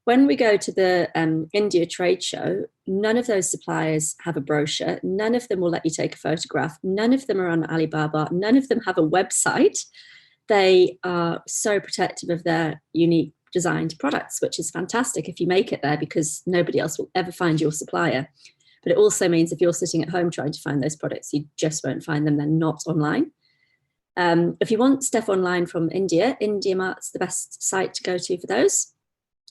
when we go to the India trade show, none of those suppliers have a brochure. None of them will let you take a photograph. None of them are on Alibaba. None of them have a website. They are so protective of their unique designed products, which is fantastic if you make it there, because nobody else will ever find your supplier. But it also means if you're sitting at home trying to find those products, you just won't find them. They're not online. If you want stuff online from India, India Mart's the best site to go to for those.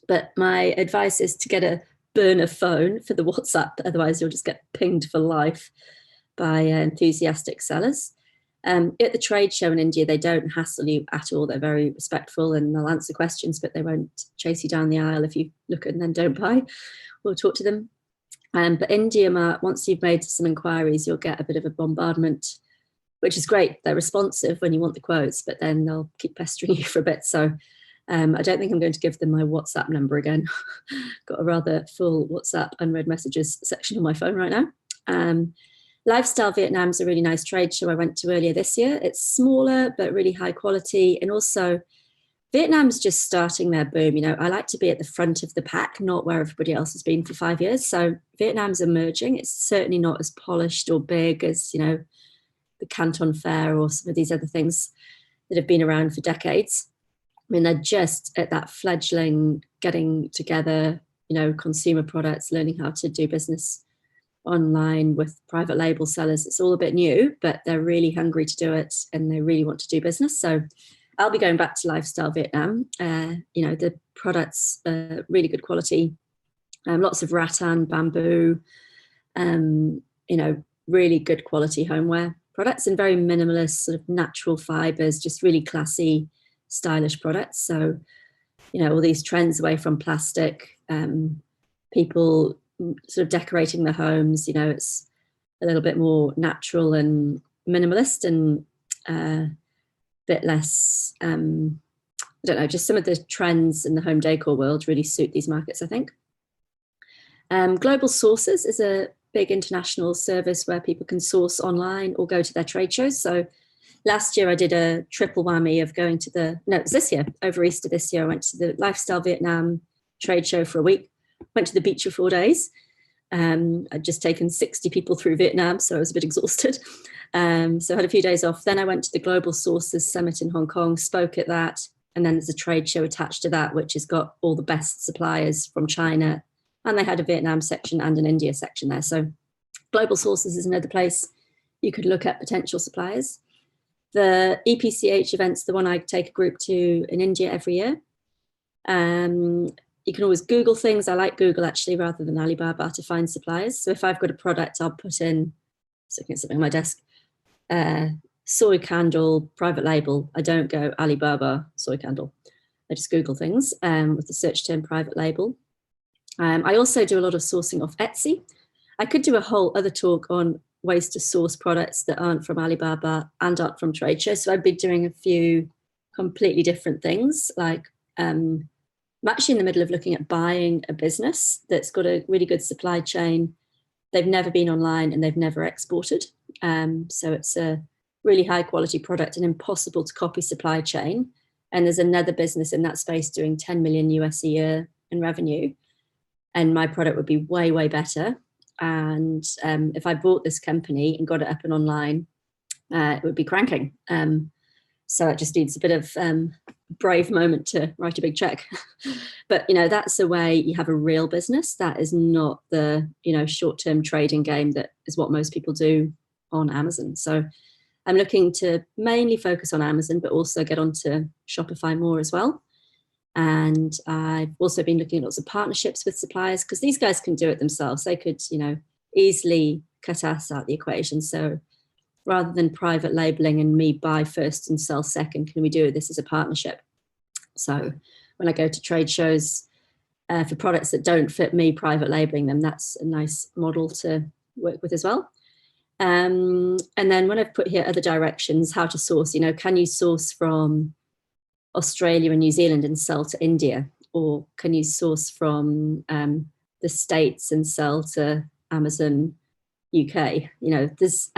But my advice is to get a burner phone for the WhatsApp. Otherwise, you'll just get pinged for life by enthusiastic sellers. At the trade show in India, they don't hassle you at all. They're very respectful, and they'll answer questions, but they won't chase you down the aisle if you look and then don't buy. We'll talk to them. But India Mart, once you've made some inquiries, you'll get a bit of a bombardment, which is great. They're responsive when you want the quotes, but then they'll keep pestering you for a bit. So I don't think I'm going to give them my WhatsApp number again. Got a rather full WhatsApp unread messages section on my phone right now. Lifestyle Vietnam's a really nice trade show I went to earlier this year. It's smaller, but really high quality. And also Vietnam's just starting their boom. You know, I like to be at the front of the pack, not where everybody else has been for 5 years. So Vietnam's emerging. It's certainly not as polished or big as, you know, the Canton Fair or some of these other things that have been around for decades. I mean, they're just at that fledgling, getting together, you know, consumer products, learning how to do business online with private label sellers. It's all a bit new, but they're really hungry to do it, and they really want to do business. So I'll be going back to Lifestyle Vietnam. You know, the products are really good quality, lots of rattan, bamboo, you know, really good quality homeware products, and very minimalist, sort of natural fibers, just really classy, stylish products. So, you know, all these trends away from plastic, people sort of decorating the homes. You know, it's a little bit more natural and minimalist, and a bit less, I don't know, just some of the trends in the home decor world really suit these markets, I think. Global Sources is a big international service where people can source online or go to their trade shows. So last year I did a triple whammy of going to it was this year, over Easter this year, I went to the Lifestyle Vietnam trade show for a week, went to the beach for 4 days. I'd just taken 60 people through Vietnam, so I was a bit exhausted. So I had a few days off. Then I went to the Global Sources Summit in Hong Kong, spoke at that. And then there's a trade show attached to that, which has got all the best suppliers from China. And they had a Vietnam section and an India section there. So Global Sources is another place you could look at potential suppliers. The EPCH event's the one I take a group to in India every year. You can always Google things. I like Google actually rather than Alibaba to find suppliers. So if I've got a product, I'll put in, looking at something on my desk, soy candle, private label. I don't go Alibaba soy candle. I just Google things with the search term private label. I also do a lot of sourcing off Etsy. I could do a whole other talk on ways to source products that aren't from Alibaba and aren't from trade shows. So I've been doing a few completely different things. Like I'm actually in the middle of looking at buying a business that's got a really good supply chain. They've never been online and they've never exported. So it's a really high quality product and impossible to copy supply chain. And there's another business in that space doing 10 million US a year in revenue. And my product would be way, way better. And if I bought this company and got it up and online, it would be cranking. So it just needs a bit of brave moment to write a big check. But, you know, that's the way you have a real business. That is not the, you know, short-term trading game that is what most people do on Amazon. So I'm looking to mainly focus on Amazon, but also get onto Shopify more as well. And I've also been looking at lots of partnerships with suppliers because these guys can do it themselves. They could, you know, easily cut us out the equation. So rather than private labeling and me buy first and sell second, can we do this as a partnership? So when I go to trade shows for products that don't fit me, private labeling them, that's a nice model to work with as well. And then when I've put here other directions, how to source, you know, can you source from Australia and New Zealand and sell to India? Or can you source from the States and sell to Amazon UK? You know, there's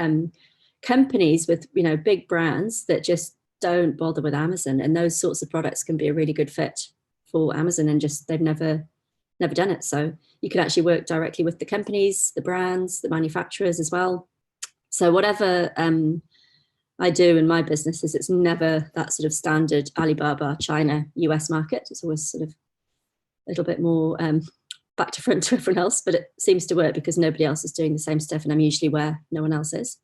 companies with, you know, big brands that just don't bother with Amazon, and those sorts of products can be a really good fit for Amazon, and just they've never done it. So you can actually work directly with the companies, the brands, the manufacturers as well. So whatever I do in my business is it's never that sort of standard Alibaba, China, US market. It's always sort of a little bit more back to front to everyone else, but it seems to work because nobody else is doing the same stuff and I'm usually where no one else is.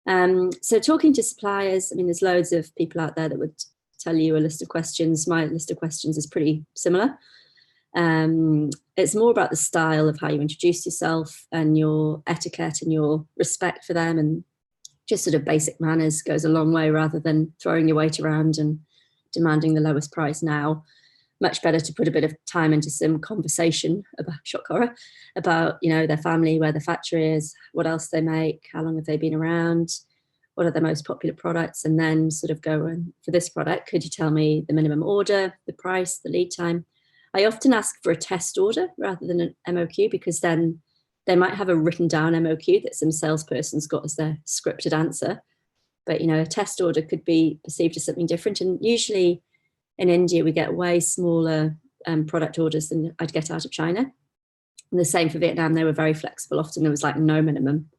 So talking to suppliers, I mean, there's loads of people out there that would tell you a list of questions. My list of questions is pretty similar. It's more about the style of how you introduce yourself and your etiquette and your respect for them, and just sort of basic manners goes a long way rather than throwing your weight around and demanding the lowest price now. Much better to put a bit of time into some conversation about, shock horror, about, you know, their family, where the factory is, what else they make, how long have they been around, what are their most popular products, and then sort of go, for this product, could you tell me the minimum order, the price, the lead time? I often ask for a test order rather than an MOQ, because then they might have a written down MOQ that some salesperson's got as their scripted answer. But, you know, a test order could be perceived as something different. And usually in India, we get way smaller product orders than I'd get out of China. And the same for Vietnam. They were very flexible. Often there was like no minimum,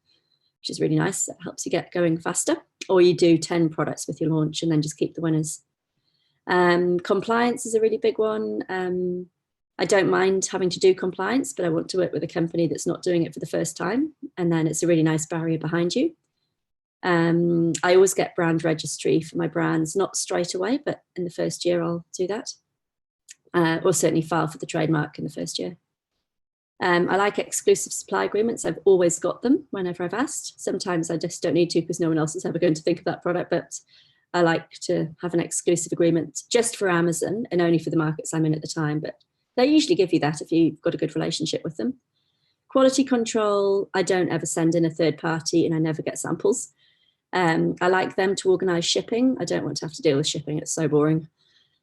which is really nice. That helps you get going faster. Or you do 10 products with your launch and then just keep the winners. Compliance is a really big one. I don't mind having to do compliance, but I want to work with a company that's not doing it for the first time. And then it's a really nice barrier behind you. I always get brand registry for my brands, not straight away, but in the first year I'll do that. Or certainly file for the trademark in the first year. I like exclusive supply agreements. I've always got them whenever I've asked. Sometimes I just don't need to because no one else is ever going to think of that product, but I like to have an exclusive agreement just for Amazon and only for the markets I'm in at the time. But they usually give you that if you've got a good relationship with them. Quality control, I don't ever send in a third party and I never get samples. I like them to organise shipping. I don't want to have to deal with shipping. It's so boring.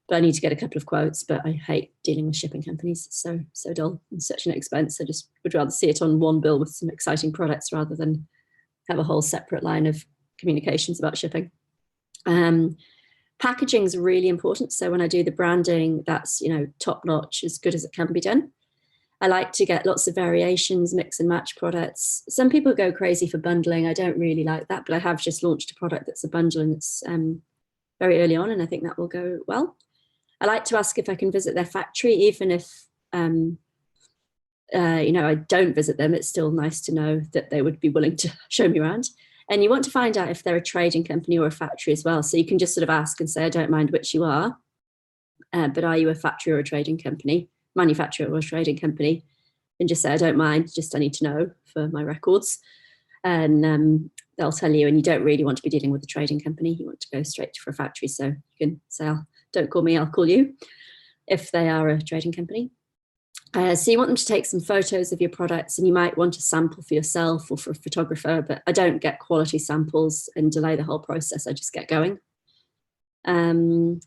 But I need to get a couple of quotes, but I hate dealing with shipping companies. It's so dull and such an expense. I just would rather see it on one bill with some exciting products rather than have a whole separate line of communications about shipping. Packaging is really important. So when I do the branding, that's, you know, top notch, as good as it can be done. I like to get lots of variations, mix and match products. Some people go crazy for bundling. I don't really like that, but I have just launched a product that's a bundle and it's very early on, and I think that will go well. I like to ask if I can visit their factory, even if, you know, I don't visit them. It's still nice to know that they would be willing to show me around. And you want to find out if they're a trading company or a factory as well. So you can just sort of ask and say, I don't mind which you are, but are you a factory or a trading company, manufacturer or a trading company? And just say, I don't mind, just I need to know for my records. And they'll tell you, and you don't really want to be dealing with a trading company. You want to go straight for a factory. So you can say, don't call me, I'll call you, if they are a trading company. So you want them to take some photos of your products, and you might want a sample for yourself or for a photographer, but I don't get quality samples and delay the whole process. I just get going. So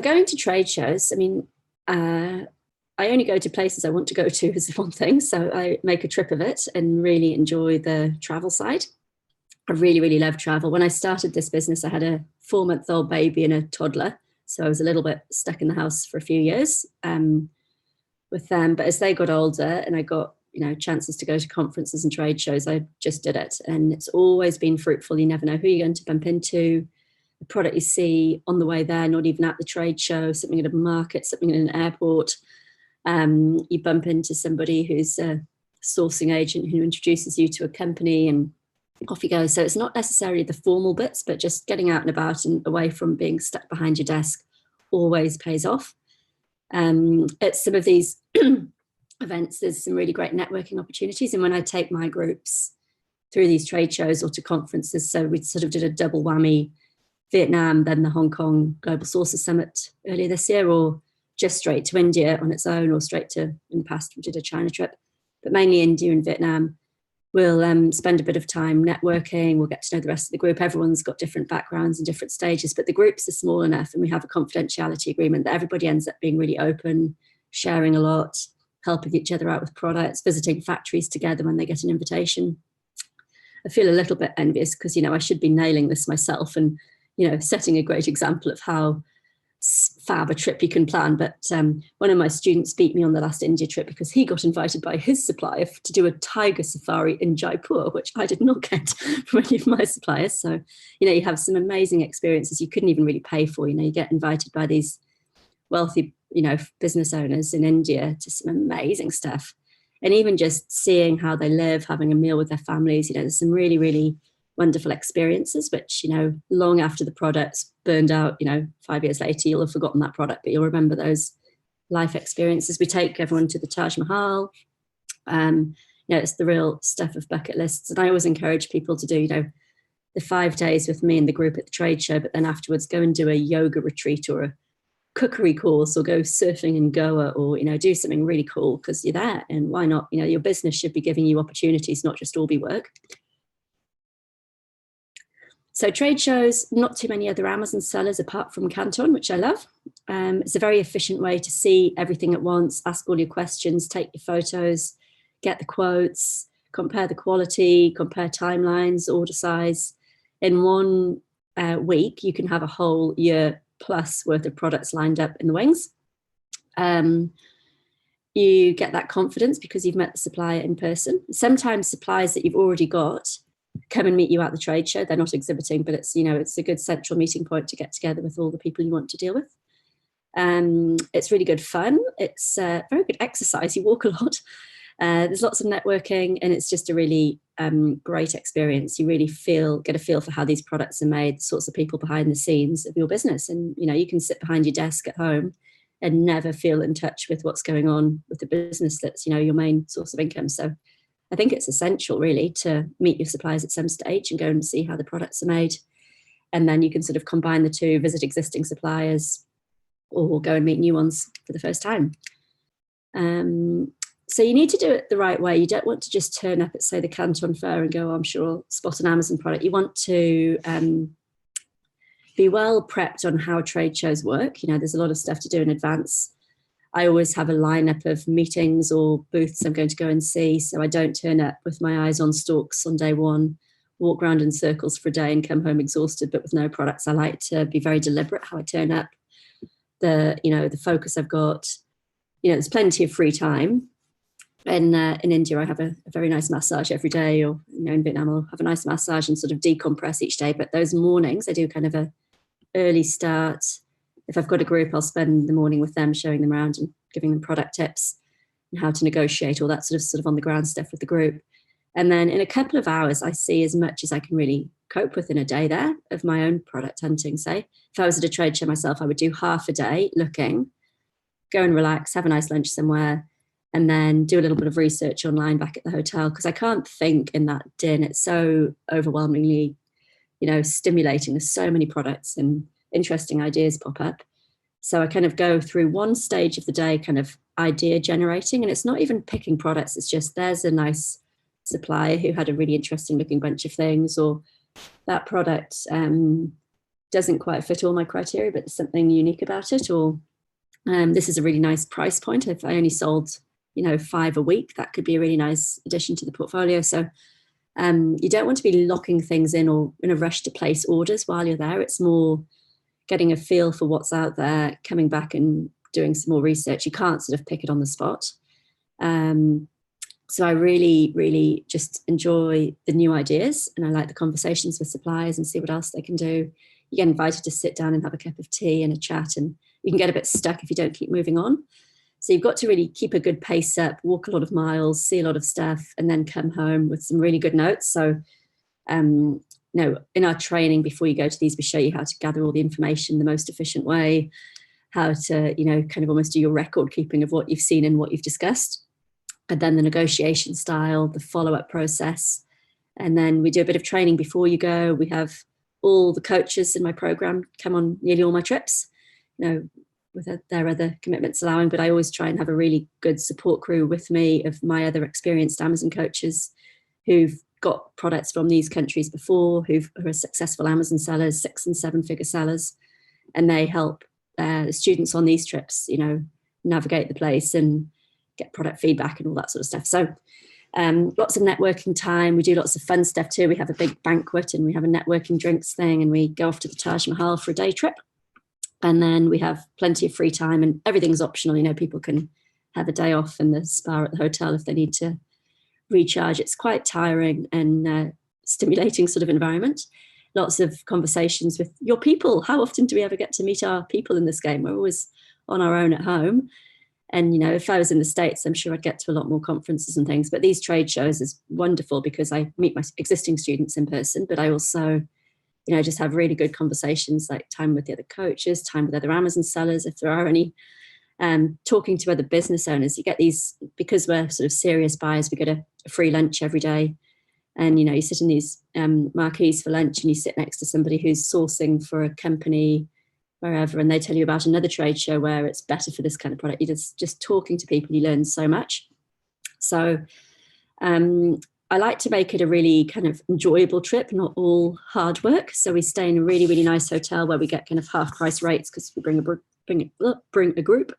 going to trade shows, I mean, I only go to places I want to go to is one thing. So I make a trip of it and really enjoy the travel side. I really, really love travel. When I started this business, I had a 4-month-old baby and a toddler. So I was a little bit stuck in the house for a few years with them. But as they got older and I got, you know, chances to go to conferences and trade shows, I just did it. And it's always been fruitful. You never know who you're going to bump into, the product you see on the way there, not even at the trade show, something at a market, something in an airport. You bump into somebody who's a sourcing agent who introduces you to a company, and off you go. So it's not necessarily the formal bits, but just getting out and about and away from being stuck behind your desk always pays off. At some of these events, there's some really great networking opportunities. And when I take my groups through these trade shows or to conferences, so we sort of did a double whammy, Vietnam, then the Hong Kong Global Sources Summit earlier this year, or just straight to India on its own, or straight to, in the past, we did a China trip, but mainly India and Vietnam. We'll spend a bit of time networking. We'll get to know the rest of the group. Everyone's got different backgrounds and different stages, but the groups are small enough and we have a confidentiality agreement that everybody ends up being really open, sharing a lot, helping each other out with products, visiting factories together when they get an invitation. I feel a little bit envious because, you know, I should be nailing this myself and, you know, setting a great example of how fab a trip you can plan. But one of my students beat me on the last India trip because he got invited by his supplier to do a tiger safari in Jaipur, which I did not get from any of my suppliers. So, you know, you have some amazing experiences you couldn't even really pay for. You know, you get invited by these wealthy, you know, business owners in India to some amazing stuff. And even just seeing how they live, having a meal with their families, you know, there's some really, really wonderful experiences, which, you know, long after the product's burned out, you know, 5 years later, you'll have forgotten that product, but you'll remember those life experiences. We take everyone to the Taj Mahal. You know, it's the real stuff of bucket lists. And I always encourage people to do, you know, the 5 days with me and the group at the trade show, but then afterwards go and do a yoga retreat or a cookery course or go surfing in Goa, or, you know, do something really cool because you're there. And why not? You know, your business should be giving you opportunities, not just all be work. So trade shows, not too many other Amazon sellers apart from Canton, which I love. It's a very efficient way to see everything at once, ask all your questions, take your photos, get the quotes, compare the quality, compare timelines, order size. In 1 week, you can have a whole year plus worth of products lined up in the wings. You get that confidence because you've met the supplier in person. Sometimes suppliers that you've already got come and meet you at the trade show. They're not exhibiting, but it's, you know, it's a good central meeting point to get together with all the people you want to deal with. It's really good fun. It's very good exercise. You walk a lot. There's lots of networking, and it's just a really great experience. You really get a feel for how these products are made, the sorts of people behind the scenes of your business. And, you know, you can sit behind your desk at home and never feel in touch with what's going on with the business that's, you know, your main source of income. So I think it's essential really to meet your suppliers at some stage and go and see how the products are made. And then you can sort of combine the two, visit existing suppliers or go and meet new ones for the first time. So you need to do it the right way. You don't want to just turn up at, say, the Canton Fair and go, oh, I'm sure I'll spot an Amazon product. You want to be well prepped on how trade shows work. You know, there's a lot of stuff to do in advance. I always have a lineup of meetings or booths I'm going to go and see, so I don't turn up with my eyes on stalks on day one, walk around in circles for a day and come home exhausted, but with no products. I like to be very deliberate how I turn up, the focus I've got. There's plenty of free time. In India, I have a very nice massage every day, or in Vietnam, I'll have a nice massage and sort of decompress each day. But those mornings, I do kind of a early start. If I've got a group, I'll spend the morning with them, showing them around and giving them product tips and how to negotiate, all that sort of on the ground stuff with the group. And then in a couple of hours, I see as much as I can really cope with in a day there of my own product hunting. Say, if I was at a trade show myself, I would do half a day looking, go and relax, have a nice lunch somewhere, and then do a little bit of research online back at the hotel, because I can't think in that din. It's so overwhelmingly, stimulating. There's so many products and interesting ideas pop up. So I kind of go through one stage of the day kind of idea generating, and it's not even picking products. It's just, there's a nice supplier who had a really interesting looking bunch of things, or that product doesn't quite fit all my criteria, but there's something unique about it, or this is a really nice price point. If I only sold 5 a week, that could be a really nice addition to the portfolio. So you don't want to be locking things in or in a rush to place orders while you're there. It's more getting a feel for what's out there, coming back and doing some more research. You can't sort of pick it on the spot. So I really, really just enjoy the new ideas, and I like the conversations with suppliers and see what else they can do. You get invited to sit down and have a cup of tea and a chat, and you can get a bit stuck if you don't keep moving on. So you've got to really keep a good pace up, walk a lot of miles, see a lot of stuff, and then come home with some really good notes. So, in our training before you go to these, we show you how to gather all the information the most efficient way, how to, kind of almost do your record keeping of what you've seen and what you've discussed. And then the negotiation style, the follow-up process. And then we do a bit of training before you go. We have all the coaches in my program come on nearly all my trips, with their other commitments allowing, but I always try and have a really good support crew with me of my other experienced Amazon coaches who've got products from these countries before, who are successful Amazon sellers, 6 and 7 figure sellers, and they help the students on these trips, navigate the place and get product feedback and all that sort of stuff. So lots of networking time. We do lots of fun stuff too. We have a big banquet and we have a networking drinks thing, and we go off to the Taj Mahal for a day trip. And then we have plenty of free time, and everything's optional. People can have a day off in the spa at the hotel if they need to recharge. It's quite tiring and stimulating sort of environment. Lots of conversations with your people. How often do we ever get to meet our people in this game? We're always on our own at home. And, if I was in the States, I'm sure I'd get to a lot more conferences and things. But these trade shows is wonderful because I meet my existing students in person, but I also just have really good conversations, like time with the other coaches, time with other Amazon sellers, if there are any, talking to other business owners. You get these, because we're sort of serious buyers, we get a free lunch every day. And, you sit in these marquees for lunch, and you sit next to somebody who's sourcing for a company wherever, and they tell you about another trade show where it's better for this kind of product. You're just talking to people, you learn so much. So I like to make it a really kind of enjoyable trip, not all hard work. So we stay in a really, really nice hotel where we get kind of half price rates because we bring a group.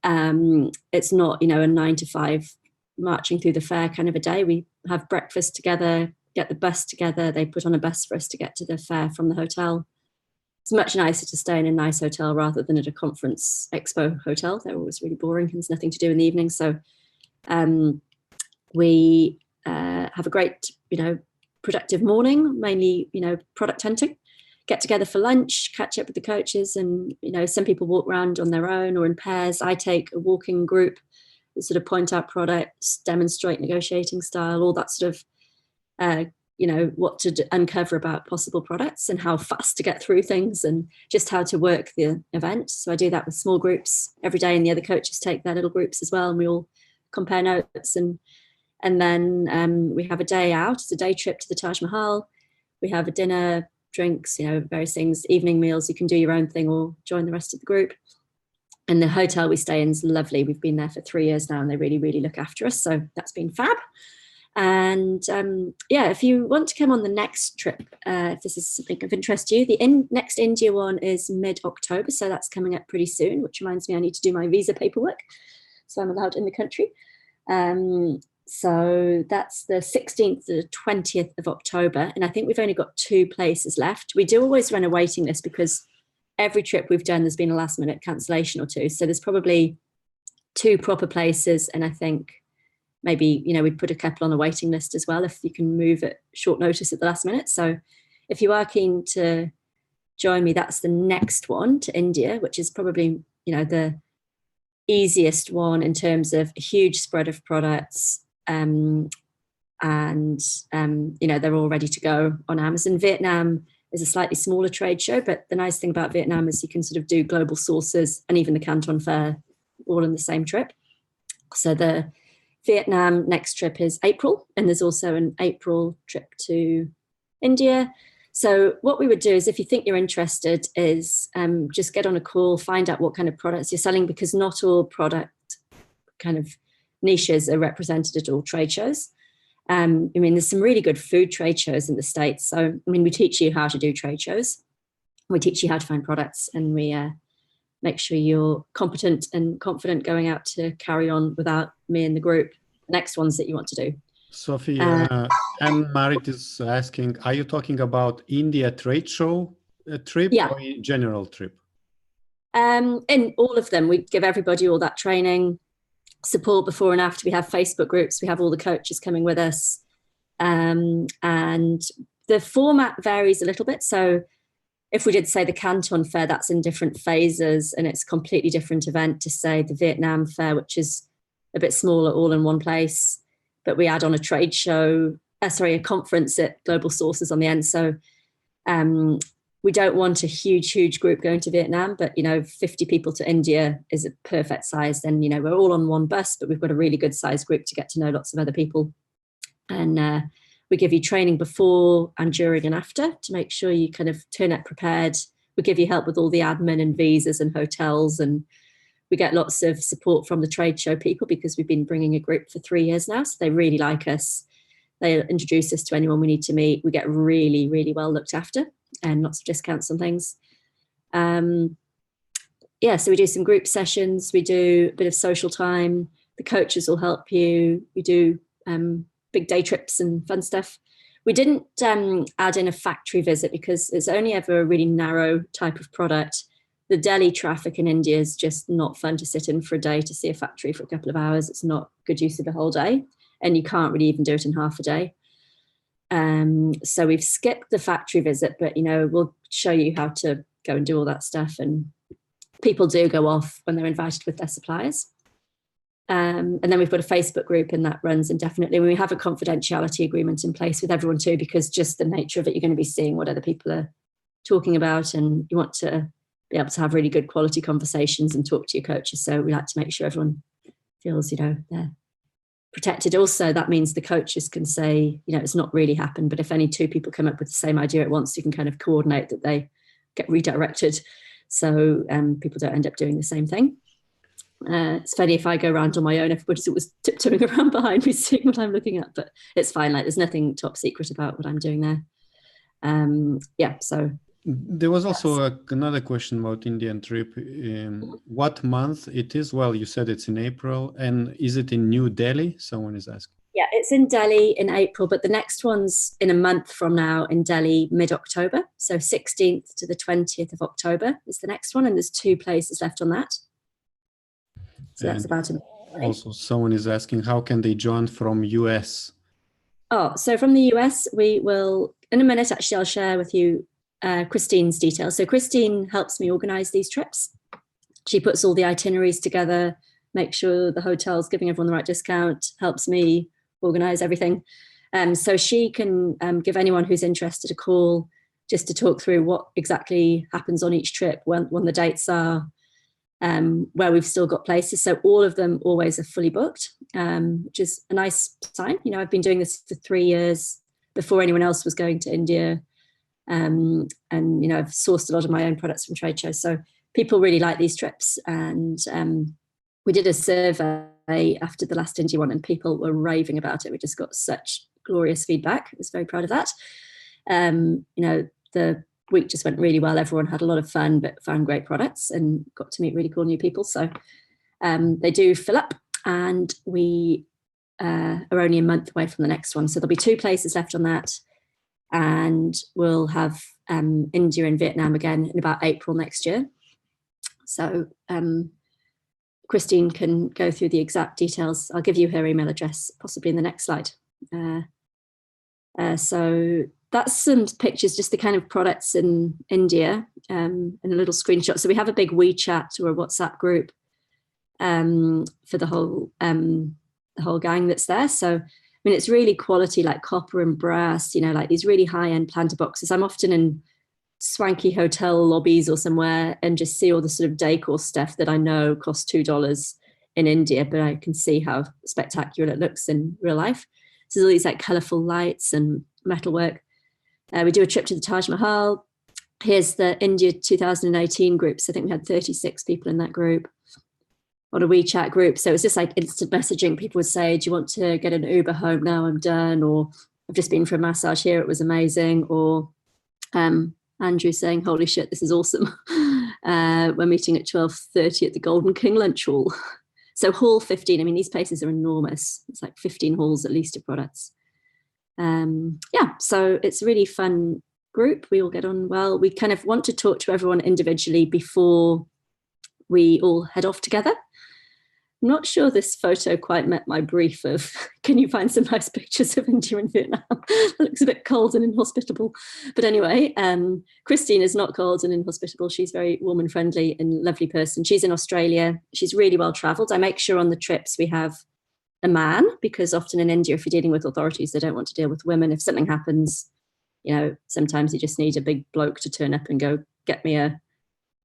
It's not, a 9 to 5 marching through the fair kind of a day. We have breakfast together, get the bus together. They put on a bus for us to get to the fair from the hotel. It's much nicer to stay in a nice hotel rather than at a conference expo hotel. They're always really boring. There's nothing to do in the evening. So we have a great, productive morning, mainly, product hunting, get together for lunch, catch up with the coaches. And, some people walk around on their own or in pairs. I take a walking group that sort of point out products, demonstrate negotiating style, all that sort of, what to uncover about possible products and how fast to get through things and just how to work the event. So I do that with small groups every day, and the other coaches take their little groups as well, and we all compare notes. And then we have a day out. It's a day trip to the Taj Mahal. We have a dinner, drinks, various things, evening meals. You can do your own thing or join the rest of the group. And the hotel we stay in is lovely. We've been there for 3 years now, and they really, really look after us. So that's been fab. And yeah, if you want to come on the next trip, if this is something of interest to you, the next India one is mid-October. So that's coming up pretty soon, which reminds me I need to do my visa paperwork, so I'm allowed in the country. So that's the 16th to the 20th of October. And I think we've only got 2 places left. We do always run a waiting list because every trip we've done, there's been a last minute cancellation or 2. So there's probably 2 proper places. And I think maybe, we'd put a couple on the waiting list as well, if you can move at short notice at the last minute. So if you are keen to join me, that's the next one to India, which is probably, the easiest one in terms of a huge spread of products. And they're all ready to go on Amazon. Vietnam is a slightly smaller trade show, but the nice thing about Vietnam is you can sort of do global sources and even the Canton Fair all in the same trip. So the Vietnam next trip is April, and there's also an April trip to India. So what we would do is, if you think you're interested, is just get on a call, find out what kind of products you're selling, because not all product kind of niches are represented at all trade shows. There's some really good food trade shows in the States. So, we teach you how to do trade shows. We teach you how to find products, and we make sure you're competent and confident going out to carry on without me in the group. Next ones that you want to do. Sophie, Anne-Marit is asking, are you talking about India trade show trip or general trip? In all of them, we give everybody all that training, support before and after. We have Facebook groups. We have all the coaches coming with us. And the format varies a little bit. So if we did say the Canton Fair, that's in different phases, and it's a completely different event to say the Vietnam Fair, which is a bit smaller, all in one place. But we add on a trade show, a conference at Global Sources on the end. So we don't want a huge group going to Vietnam, but 50 people to India is a perfect size. Then we're all on one bus, but we've got a really good size group to get to know lots of other people. And we give you training before and during and after to make sure you kind of turn up prepared. We give you help with all the admin and visas and hotels, and we get lots of support from the trade show people because we've been bringing a group for 3 years now. So they really like us. They introduce us to anyone we need to meet. We get really, really well looked after, and lots of discounts on things. So we do some group sessions. We do a bit of social time. The coaches will help you. We do big day trips and fun stuff. We didn't add in a factory visit because it's only ever a really narrow type of product. The Delhi traffic in India is just not fun to sit in for a day to see a factory for a couple of hours. It's not good use of the whole day, and you can't really even do it in half a day. So we've skipped the factory visit, but we'll show you how to go and do all that stuff. And people do go off when they're invited with their suppliers. And then we've got a Facebook group, and that runs indefinitely. We have a confidentiality agreement in place with everyone too, because just the nature of it, you're going to be seeing what other people are talking about, and you want to be able to have really good quality conversations and talk to your coaches. So we like to make sure everyone feels, they're protected. Also, that means the coaches can say, it's not really happened, but if any 2 people come up with the same idea at once, you can kind of coordinate that they get redirected, so people don't end up doing the same thing. It's funny, if I go around on my own, everybody's always tiptoeing around behind me seeing what I'm looking at, but it's fine. There's nothing top secret about what I'm doing there. So there was also another question about Indian trip. What month it is? Well, you said it's in April, and is it in New Delhi? Someone is asking. Yeah, it's in Delhi in April, but the next one's in a month from now in Delhi, mid-October. So 16th to the 20th of October is the next one, and there's 2 places left on that. So that's about it. Also, someone is asking, how can they join from US? So from the US, we will, in a minute, actually, I'll share with you Christine's details. So Christine helps me organize these trips. She puts all the itineraries together, makes sure the hotel's giving everyone the right discount, helps me organize everything. So she can give anyone who's interested a call just to talk through what exactly happens on each trip, when the dates are, where we've still got places. So all of them always are fully booked, which is a nice sign. I've been doing this for 3 years before anyone else was going to India. And I've sourced a lot of my own products from trade shows. So people really like these trips. And we did a survey after the last India one and people were raving about it. We just got such glorious feedback. I was very proud of that. The week just went really well. Everyone had a lot of fun, but found great products and got to meet really cool new people. So they do fill up, and we are only a month away from the next one. So there'll be 2 places left on that. And we'll have India and Vietnam again in about April next year. So Christine can go through the exact details. I'll give you her email address possibly in the next slide. So that's some pictures, just the kind of products in India, and a little screenshot. So we have a big WeChat or a WhatsApp group for the whole gang that's there. So I mean, it's really quality, like copper and brass, like these really high-end planter boxes. I'm often in swanky hotel lobbies or somewhere and just see all the sort of decor stuff that I know costs $2 in India, but I can see how spectacular it looks in real life. So there's all these like colorful lights and metalwork. We do a trip to the Taj Mahal. Here's the India 2018 group. So I think we had 36 people in that group on a WeChat group. So it's just like instant messaging. People would say, do you want to get an Uber home now? I'm done. Or I've just been for a massage here. It was amazing. Or Andrew saying, holy shit, this is awesome. We're meeting at 12:30 at the Golden King Lunch Hall. So hall 15, I mean, these places are enormous. It's like 15 halls at least of products. So it's a really fun group. We all get on well. We kind of want to talk to everyone individually before we all head off together. I'm not sure this photo quite met my brief of, can you find some nice pictures of India and Vietnam? It looks a bit cold and inhospitable. But anyway, Christine is not cold and inhospitable. She's very warm and friendly and lovely person. She's in Australia. She's really well traveled. I make sure on the trips we have a man, because often in India, if you're dealing with authorities, they don't want to deal with women. If something happens, sometimes you just need a big bloke to turn up and go, get me a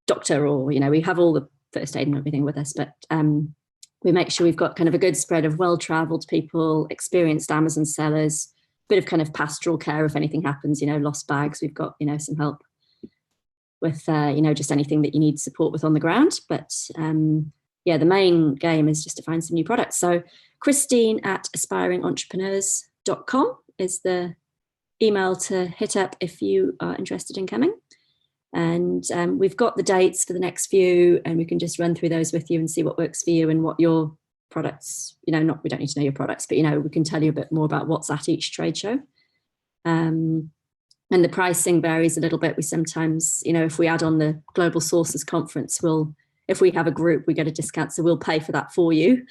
doctor, or, we have all the first aid and everything with us. But we make sure we've got kind of a good spread of well-traveled people, experienced Amazon sellers, bit of kind of pastoral care if anything happens, lost bags. We've got, some help with, just anything that you need support with on the ground. But the main game is just to find some new products. So Christine at aspiringentrepreneurs.com is the email to hit up if you are interested in coming. And we've got the dates for the next few, and we can just run through those with you and see what works for you and what your products, we don't need to know your products, but, we can tell you a bit more about what's at each trade show. And the pricing varies a little bit. We sometimes, if we add on the Global Sources Conference, if we have a group, we get a discount. So we'll pay for that for you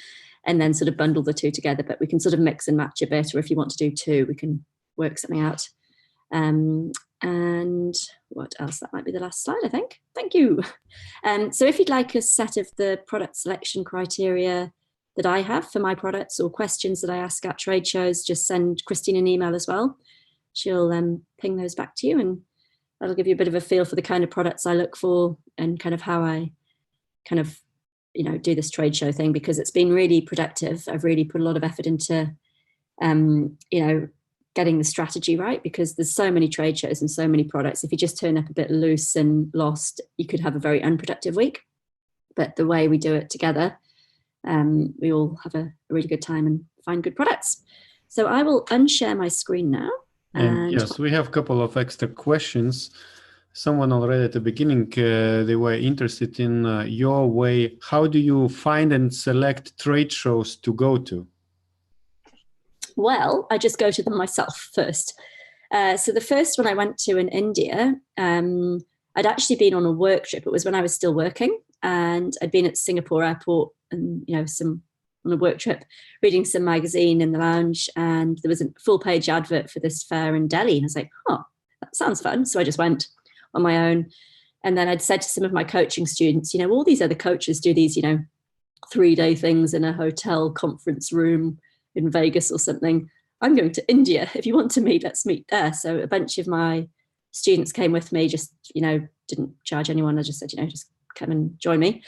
and then sort of bundle the two together. But we can sort of mix and match a bit, or if you want to do 2, we can work something out. And what else? That might be the last slide, I think. Thank you. So if you'd like a set of the product selection criteria that I have for my products, or questions that I ask at trade shows, just send Christine an email as well. She'll ping those back to you, and that'll give you a bit of a feel for the kind of products I look for and kind of how I kind of, do this trade show thing, because it's been really productive. I've really put a lot of effort into, getting the strategy right, because there's so many trade shows and so many products. If you just turn up a bit loose and lost, you could have a very unproductive week. But the way we do it together, we all have a really good time and find good products. So I will unshare my screen now. And yes, we have a couple of extra questions. Someone already at the beginning, they were interested in your way. How do you find and select trade shows to go to? Well, I just go to them myself first. So the first one I went to in India, I'd actually been on a work trip. It was when I was still working, and I'd been at Singapore airport and, on a work trip, reading some magazine in the lounge, and there was a full page advert for this fair in Delhi. And I was like, that sounds fun. So I just went on my own. And then I'd said to some of my coaching students, all these other coaches do these, 3-day things in a hotel conference room in Vegas or something. I'm going to India. If you want to meet, let's meet there. So a bunch of my students came with me, just, didn't charge anyone. I just said, just come and join me.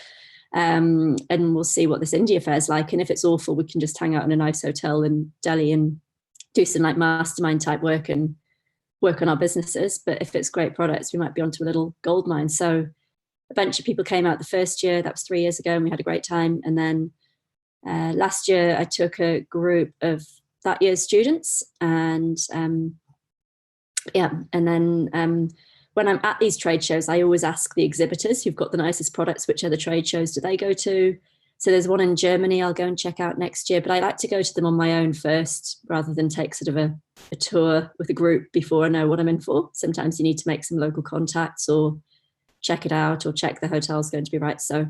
And we'll see what this India fair is like. And if it's awful, we can just hang out in a nice hotel in Delhi and do some like mastermind type work and work on our businesses. But if it's great products, we might be onto a little gold mine. So a bunch of people came out the first year. That was 3 years ago, and we had a great time. And then last year I took a group of that year's students, and and then when I'm at these trade shows, I always ask the exhibitors who've got the nicest products, which other trade shows do they go to? So there's one in Germany I'll go and check out next year, but I like to go to them on my own first, rather than take sort of a tour with a group before I know what I'm in for. Sometimes you need to make some local contacts or check it out, or check the hotel's going to be right. So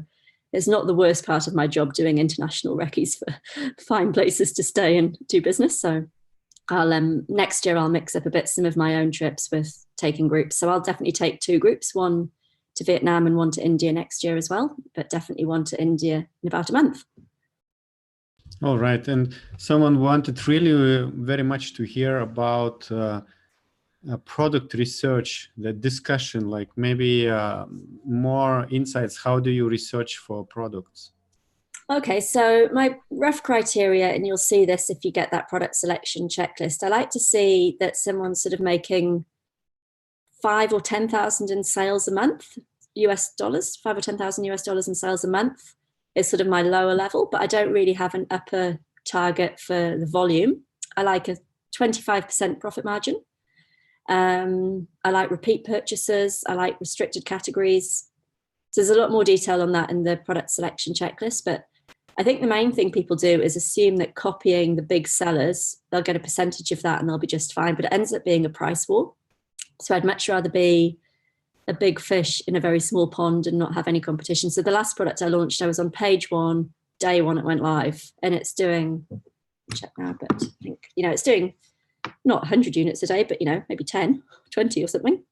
it's not the worst part of my job doing international recce's for find places to stay and do business. So I'll next year I'll mix up a bit some of my own trips with taking groups. So I'll definitely take 2 groups, one to Vietnam and one to India next year as well, but definitely one to India in about a month. All right. And someone wanted really very much to hear about product research, the discussion, like maybe more insights. How do you research for products? Okay, so my rough criteria, and you'll see this if you get that product selection checklist, I like to see that someone's sort of making 5 or 10,000 in sales a month, US dollars, 5 or 10,000 US dollars in sales a month is sort of my lower level, but I don't really have an upper target for the volume. I like a 25% profit margin. I like repeat purchases. I like restricted categories. So there's a lot more detail on that in the product selection checklist, but I think the main thing people do is assume that copying the big sellers, they'll get a percentage of that and they'll be just fine, but it ends up being a price war. So I'd much rather be a big fish in a very small pond and not have any competition. So the last product I launched, I was on page 1, day 1 it went live, and it's doing, check now, but I think, it's doing not 100 units a day, but, maybe 10, 20 or something.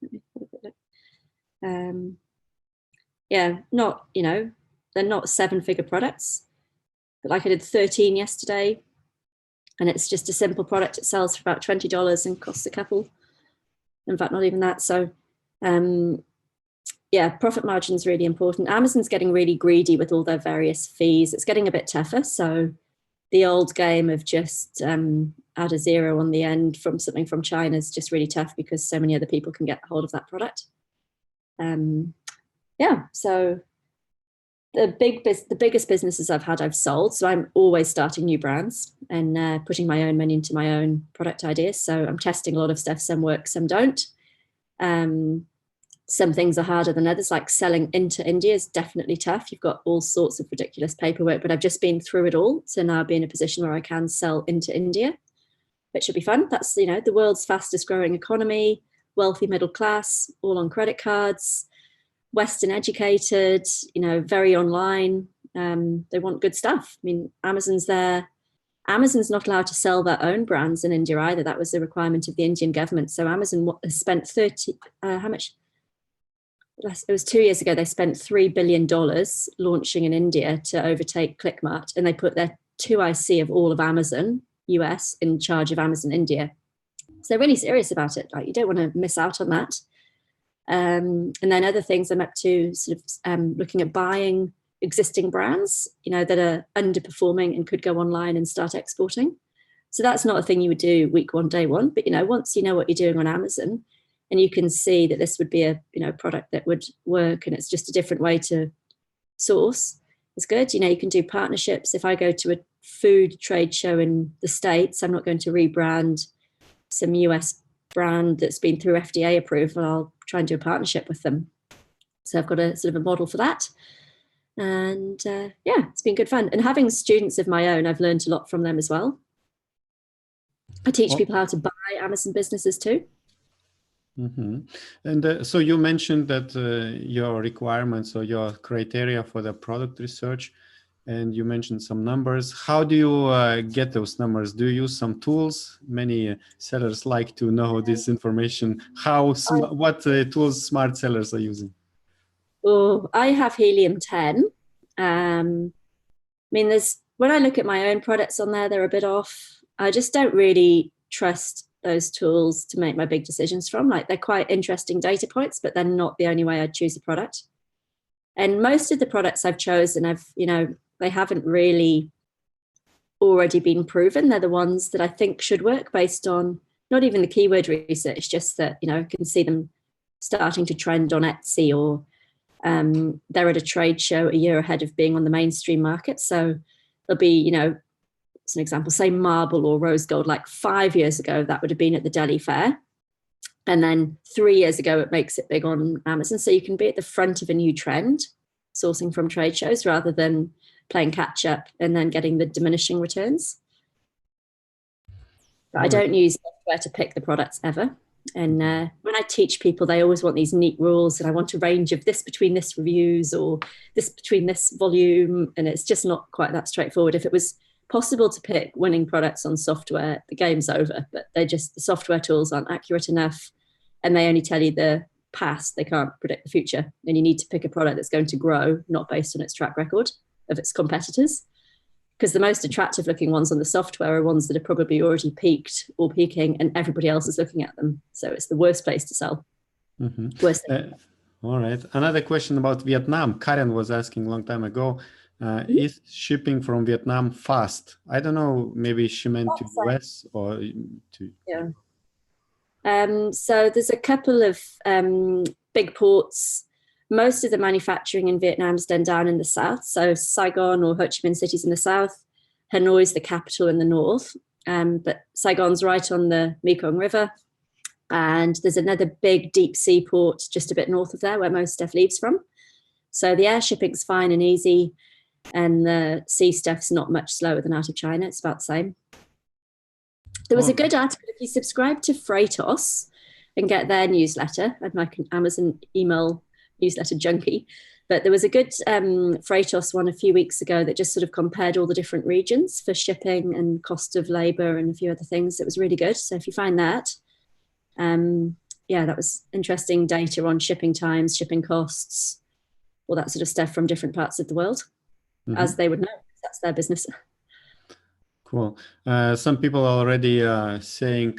Not, they're not 7-figure products, but like I did 13 yesterday, and it's just a simple product. It sells for about $20 and costs a couple. In fact, not even that. So, profit margin is really important. Amazon's getting really greedy with all their various fees. It's getting a bit tougher. So the old game of just add a 0 on the end from something from China is just really tough because so many other people can get hold of that product. So the biggest businesses I've sold. So I'm always starting new brands and putting my own money into my own product ideas. So I'm testing a lot of stuff. Some work, some don't. Some things are harder than others, like selling into India is definitely tough. You've got all sorts of ridiculous paperwork, but I've just been through it all to now be in a position where I can sell into India, which should be fun. That's, the world's fastest growing economy, wealthy middle class, all on credit cards, Western educated, very online. They want good stuff. I mean, Amazon's there. Amazon's not allowed to sell their own brands in India either. That was the requirement of the Indian government. So Amazon has spent how much? It was 2 years ago. They spent $3 billion launching in India to overtake Klik, and they put their 2IC of all of Amazon US in charge of Amazon India. So they're really serious about it. Like, you don't want to miss out on that. And then other things I'm up to, sort of looking at buying existing brands, that are underperforming and could go online and start exporting. So that's not a thing you would do week 1, day 1. But, once you know what you're doing on Amazon and you can see that this would be a, product that would work and it's just a different way to source, it's good. You can do partnerships. If I go to a food trade show in the States, I'm not going to rebrand some US brand that's been through FDA approval. I'll try and do a partnership with them. So I've got a sort of a model for that. And it's been good fun. And having students of my own, I've learned a lot from them as well. I teach people how to buy Amazon businesses too. Mm-hmm. And so you mentioned that your requirements or your criteria for the product research, and you mentioned some numbers. How do you get those numbers? Do you use some tools? Many sellers like to know this information. What tools smart sellers are using? Oh, I have Helium 10. When I look at my own products on there, they're a bit off. I just don't really trust those tools to make my big decisions from. Like, they're quite interesting data points, but they're not the only way I'd choose a product. And most of the products I've chosen, they haven't really already been proven. They're the ones that I think should work based on not even the keyword research, just that, I can see them starting to trend on Etsy or They're at a trade show a year ahead of being on the mainstream market. So there'll be, you know, as an example, say marble or rose gold, like 5 years ago, that would have been at the Delhi Fair. And then 3 years ago, it makes it big on Amazon. So you can be at the front of a new trend, sourcing from trade shows rather than playing catch up and then getting the diminishing returns. But I don't use software to pick the products ever. And when I teach people, they always want these neat rules, and I want a range of this between this reviews or this between this volume. And it's just not quite that straightforward. If it was possible to pick winning products on software, the game's over, but the software tools aren't accurate enough, and they only tell you the past. They can't predict the future. And you need to pick a product that's going to grow, not based on its track record of its competitors. Because the most attractive looking ones on the software are ones that are probably already peaked or peaking, and everybody else is looking at them. So it's the worst place to sell. Worst thing. All right. Another question about Vietnam. Karen was asking a long time ago, is shipping from Vietnam fast? I don't know, maybe she meant to US or to... Yeah. So there's a couple of big ports. Most of the manufacturing in Vietnam is done down in the south. So Saigon or Ho Chi Minh cities in the south, Hanoi's the capital in the north. But Saigon's right on the Mekong River. And there's another big deep sea port just a bit north of there where most stuff leaves from. So the air shipping's fine and easy. And the sea stuff's not much slower than out of China. It's about the same. There was a good article. If you subscribe to Freightos and get their newsletter, I'm like an Amazon email newsletter junkie, but there was a good Freightos one a few weeks ago that just sort of compared all the different regions for shipping and cost of labor and a few other things. It was really good. So if you find that, yeah, that was interesting data on shipping times, shipping costs, all that sort of stuff from different parts of the world, as they would know. That's their business. Cool. Some people are already saying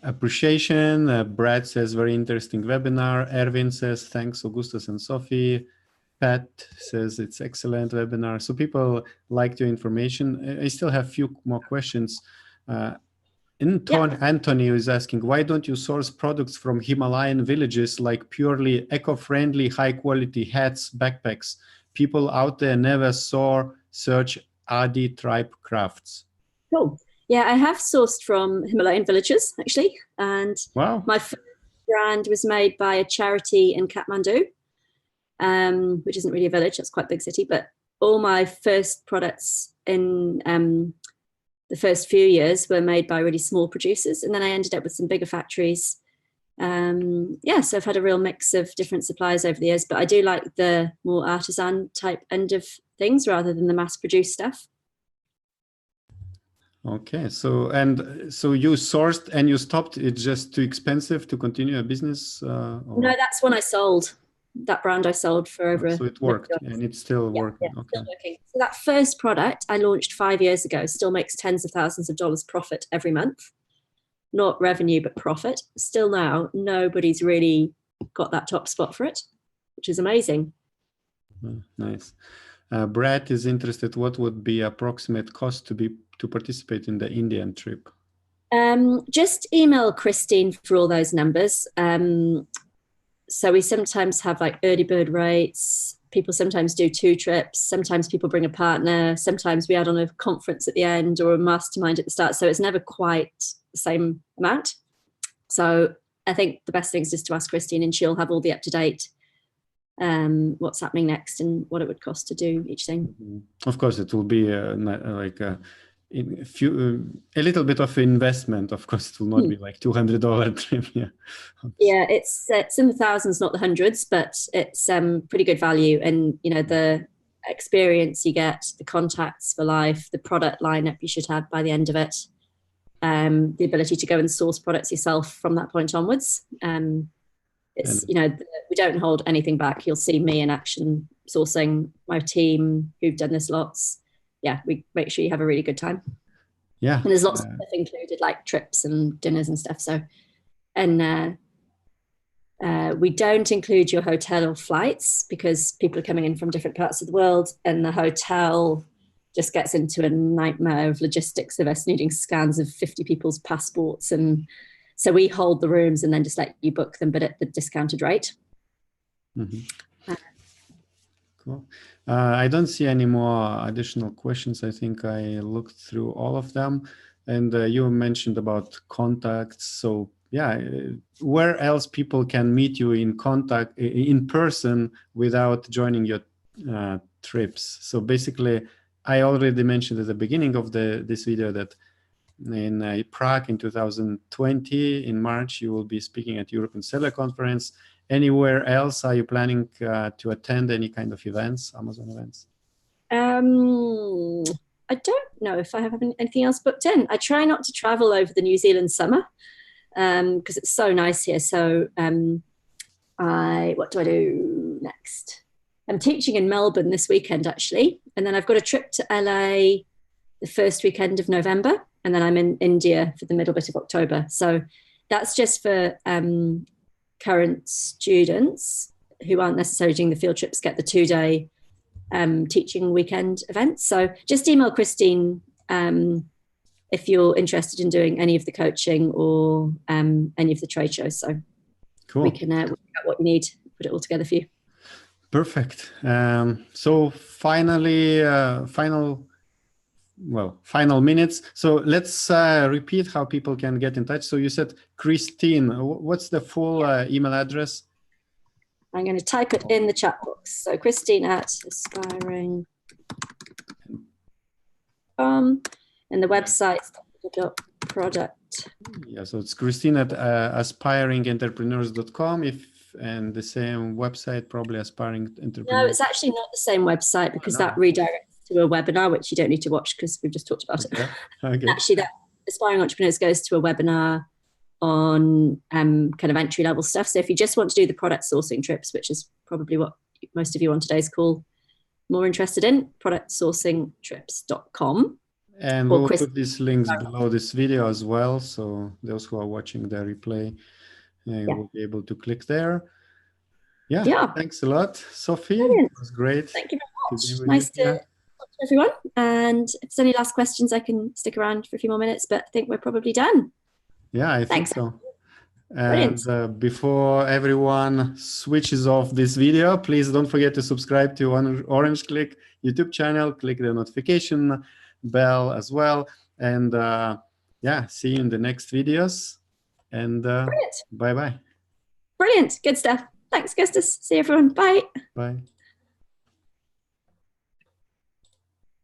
appreciation. Brad says very interesting webinar. Erwin says thanks, Augustus and Sophie. Pat says it's excellent webinar. So people liked your information. I still have a few more questions. Anthony is asking, why don't you source products from Himalayan villages like purely eco-friendly, high-quality hats, backpacks? People out there never search Adi tribe crafts. Cool. Yeah, I have sourced from Himalayan villages, actually. And my first brand was made by a charity in Kathmandu, which isn't really a village, that's quite a big city. But all my first products in the first few years were made by really small producers. And then I ended up with some bigger factories. Yeah, so I've had a real mix of different suppliers over the years, but I do like the more artisan type end of things rather than the mass produced stuff. Okay, so you sourced and you stopped. It's just too expensive to continue a business? No, that's when I sold. That brand I sold for over. So it worked and it's still working. Yeah, still working. So that first product I launched 5 years ago still makes tens of thousands of dollars profit every month. Not revenue, but profit. Still now, nobody's really got that top spot for it, which is amazing. Nice. Brad is interested. What would be approximate cost to participate in the Indian trip? Just email Christine for all those numbers. So we sometimes have like early bird rates. People sometimes do 2 trips. Sometimes people bring a partner. Sometimes we add on a conference at the end or a mastermind at the start. So it's never quite the same amount. So I think the best thing is just to ask Christine, and she'll have all the up-to-date what's happening next and what it would cost to do each thing. Of course, it will be like a little bit of investment. Of course, it will not be like $200 trip. Yeah, it's in the thousands, not the hundreds, but it's pretty good value. And you know, the experience you get, the contacts for life, the product lineup you should have by the end of it, the ability to go and source products yourself from that point onwards. You know, we don't hold anything back. You'll see me in action sourcing, my team who've done this lots. Yeah, we make sure you have a really good time. Yeah. And there's lots of stuff included, like trips and dinners and stuff. So, and we don't include your hotel or flights because people are coming in from different parts of the world, and the hotel just gets into a nightmare of logistics of us needing scans of 50 people's passports. And so we hold the rooms and then just let you book them, but at the discounted rate. Cool. I don't see any more additional questions. I think I looked through all of them. And you mentioned about contacts. So yeah, where else people can meet you in contact in person without joining your trips? So basically, I already mentioned at the beginning of this video that in Prague in 2020, in March, you will be speaking at European Seller Conference. Anywhere else, are you planning to attend any kind of events, Amazon events? I don't know if I have anything else booked in. I try not to travel over the New Zealand summer because it's so nice here. So what do I do next? I'm teaching in Melbourne this weekend, actually. And then I've got a trip to LA the first weekend of November. And then I'm in India for the middle bit of October. So that's just for current students who aren't necessarily doing the field trips, get the 2-day teaching weekend events. So just email Christine if you're interested in doing any of the coaching or any of the trade shows. So cool. We can work out what you need, put it all together for you. Perfect. So finally, final minutes. So let's repeat how people can get in touch. So you said Christine. What's the full email address? I'm going to type it in the chat box. So Christine at aspiring. And the website's product. Yeah, so it's Christine at aspiringentrepreneurs.com. And the same website, probably Aspiring Entrepreneurs. No, it's actually not the same website because that redirects to a webinar, which you don't need to watch because we've just talked about it. Okay. Actually, that Aspiring Entrepreneurs goes to a webinar on kind of entry level stuff. So if you just want to do the product sourcing trips, which is probably what most of you on today's call more interested in, productsourcingtrips.com. And we'll put these links below this video as well. So those who are watching the replay will be able to click there. Yeah. Thanks a lot, Sophie. Brilliant. It was great. Thank you very much. Nice to talk to everyone. And if there's any last questions, I can stick around for a few more minutes, but I think we're probably done. Yeah, I think so. And before everyone switches off this video, please don't forget to subscribe to Orange Klik YouTube channel. Click the notification bell as well. And see you in the next videos. And bye-bye. Brilliant. Good stuff. Thanks, Gustus. See you, everyone. Bye. Bye.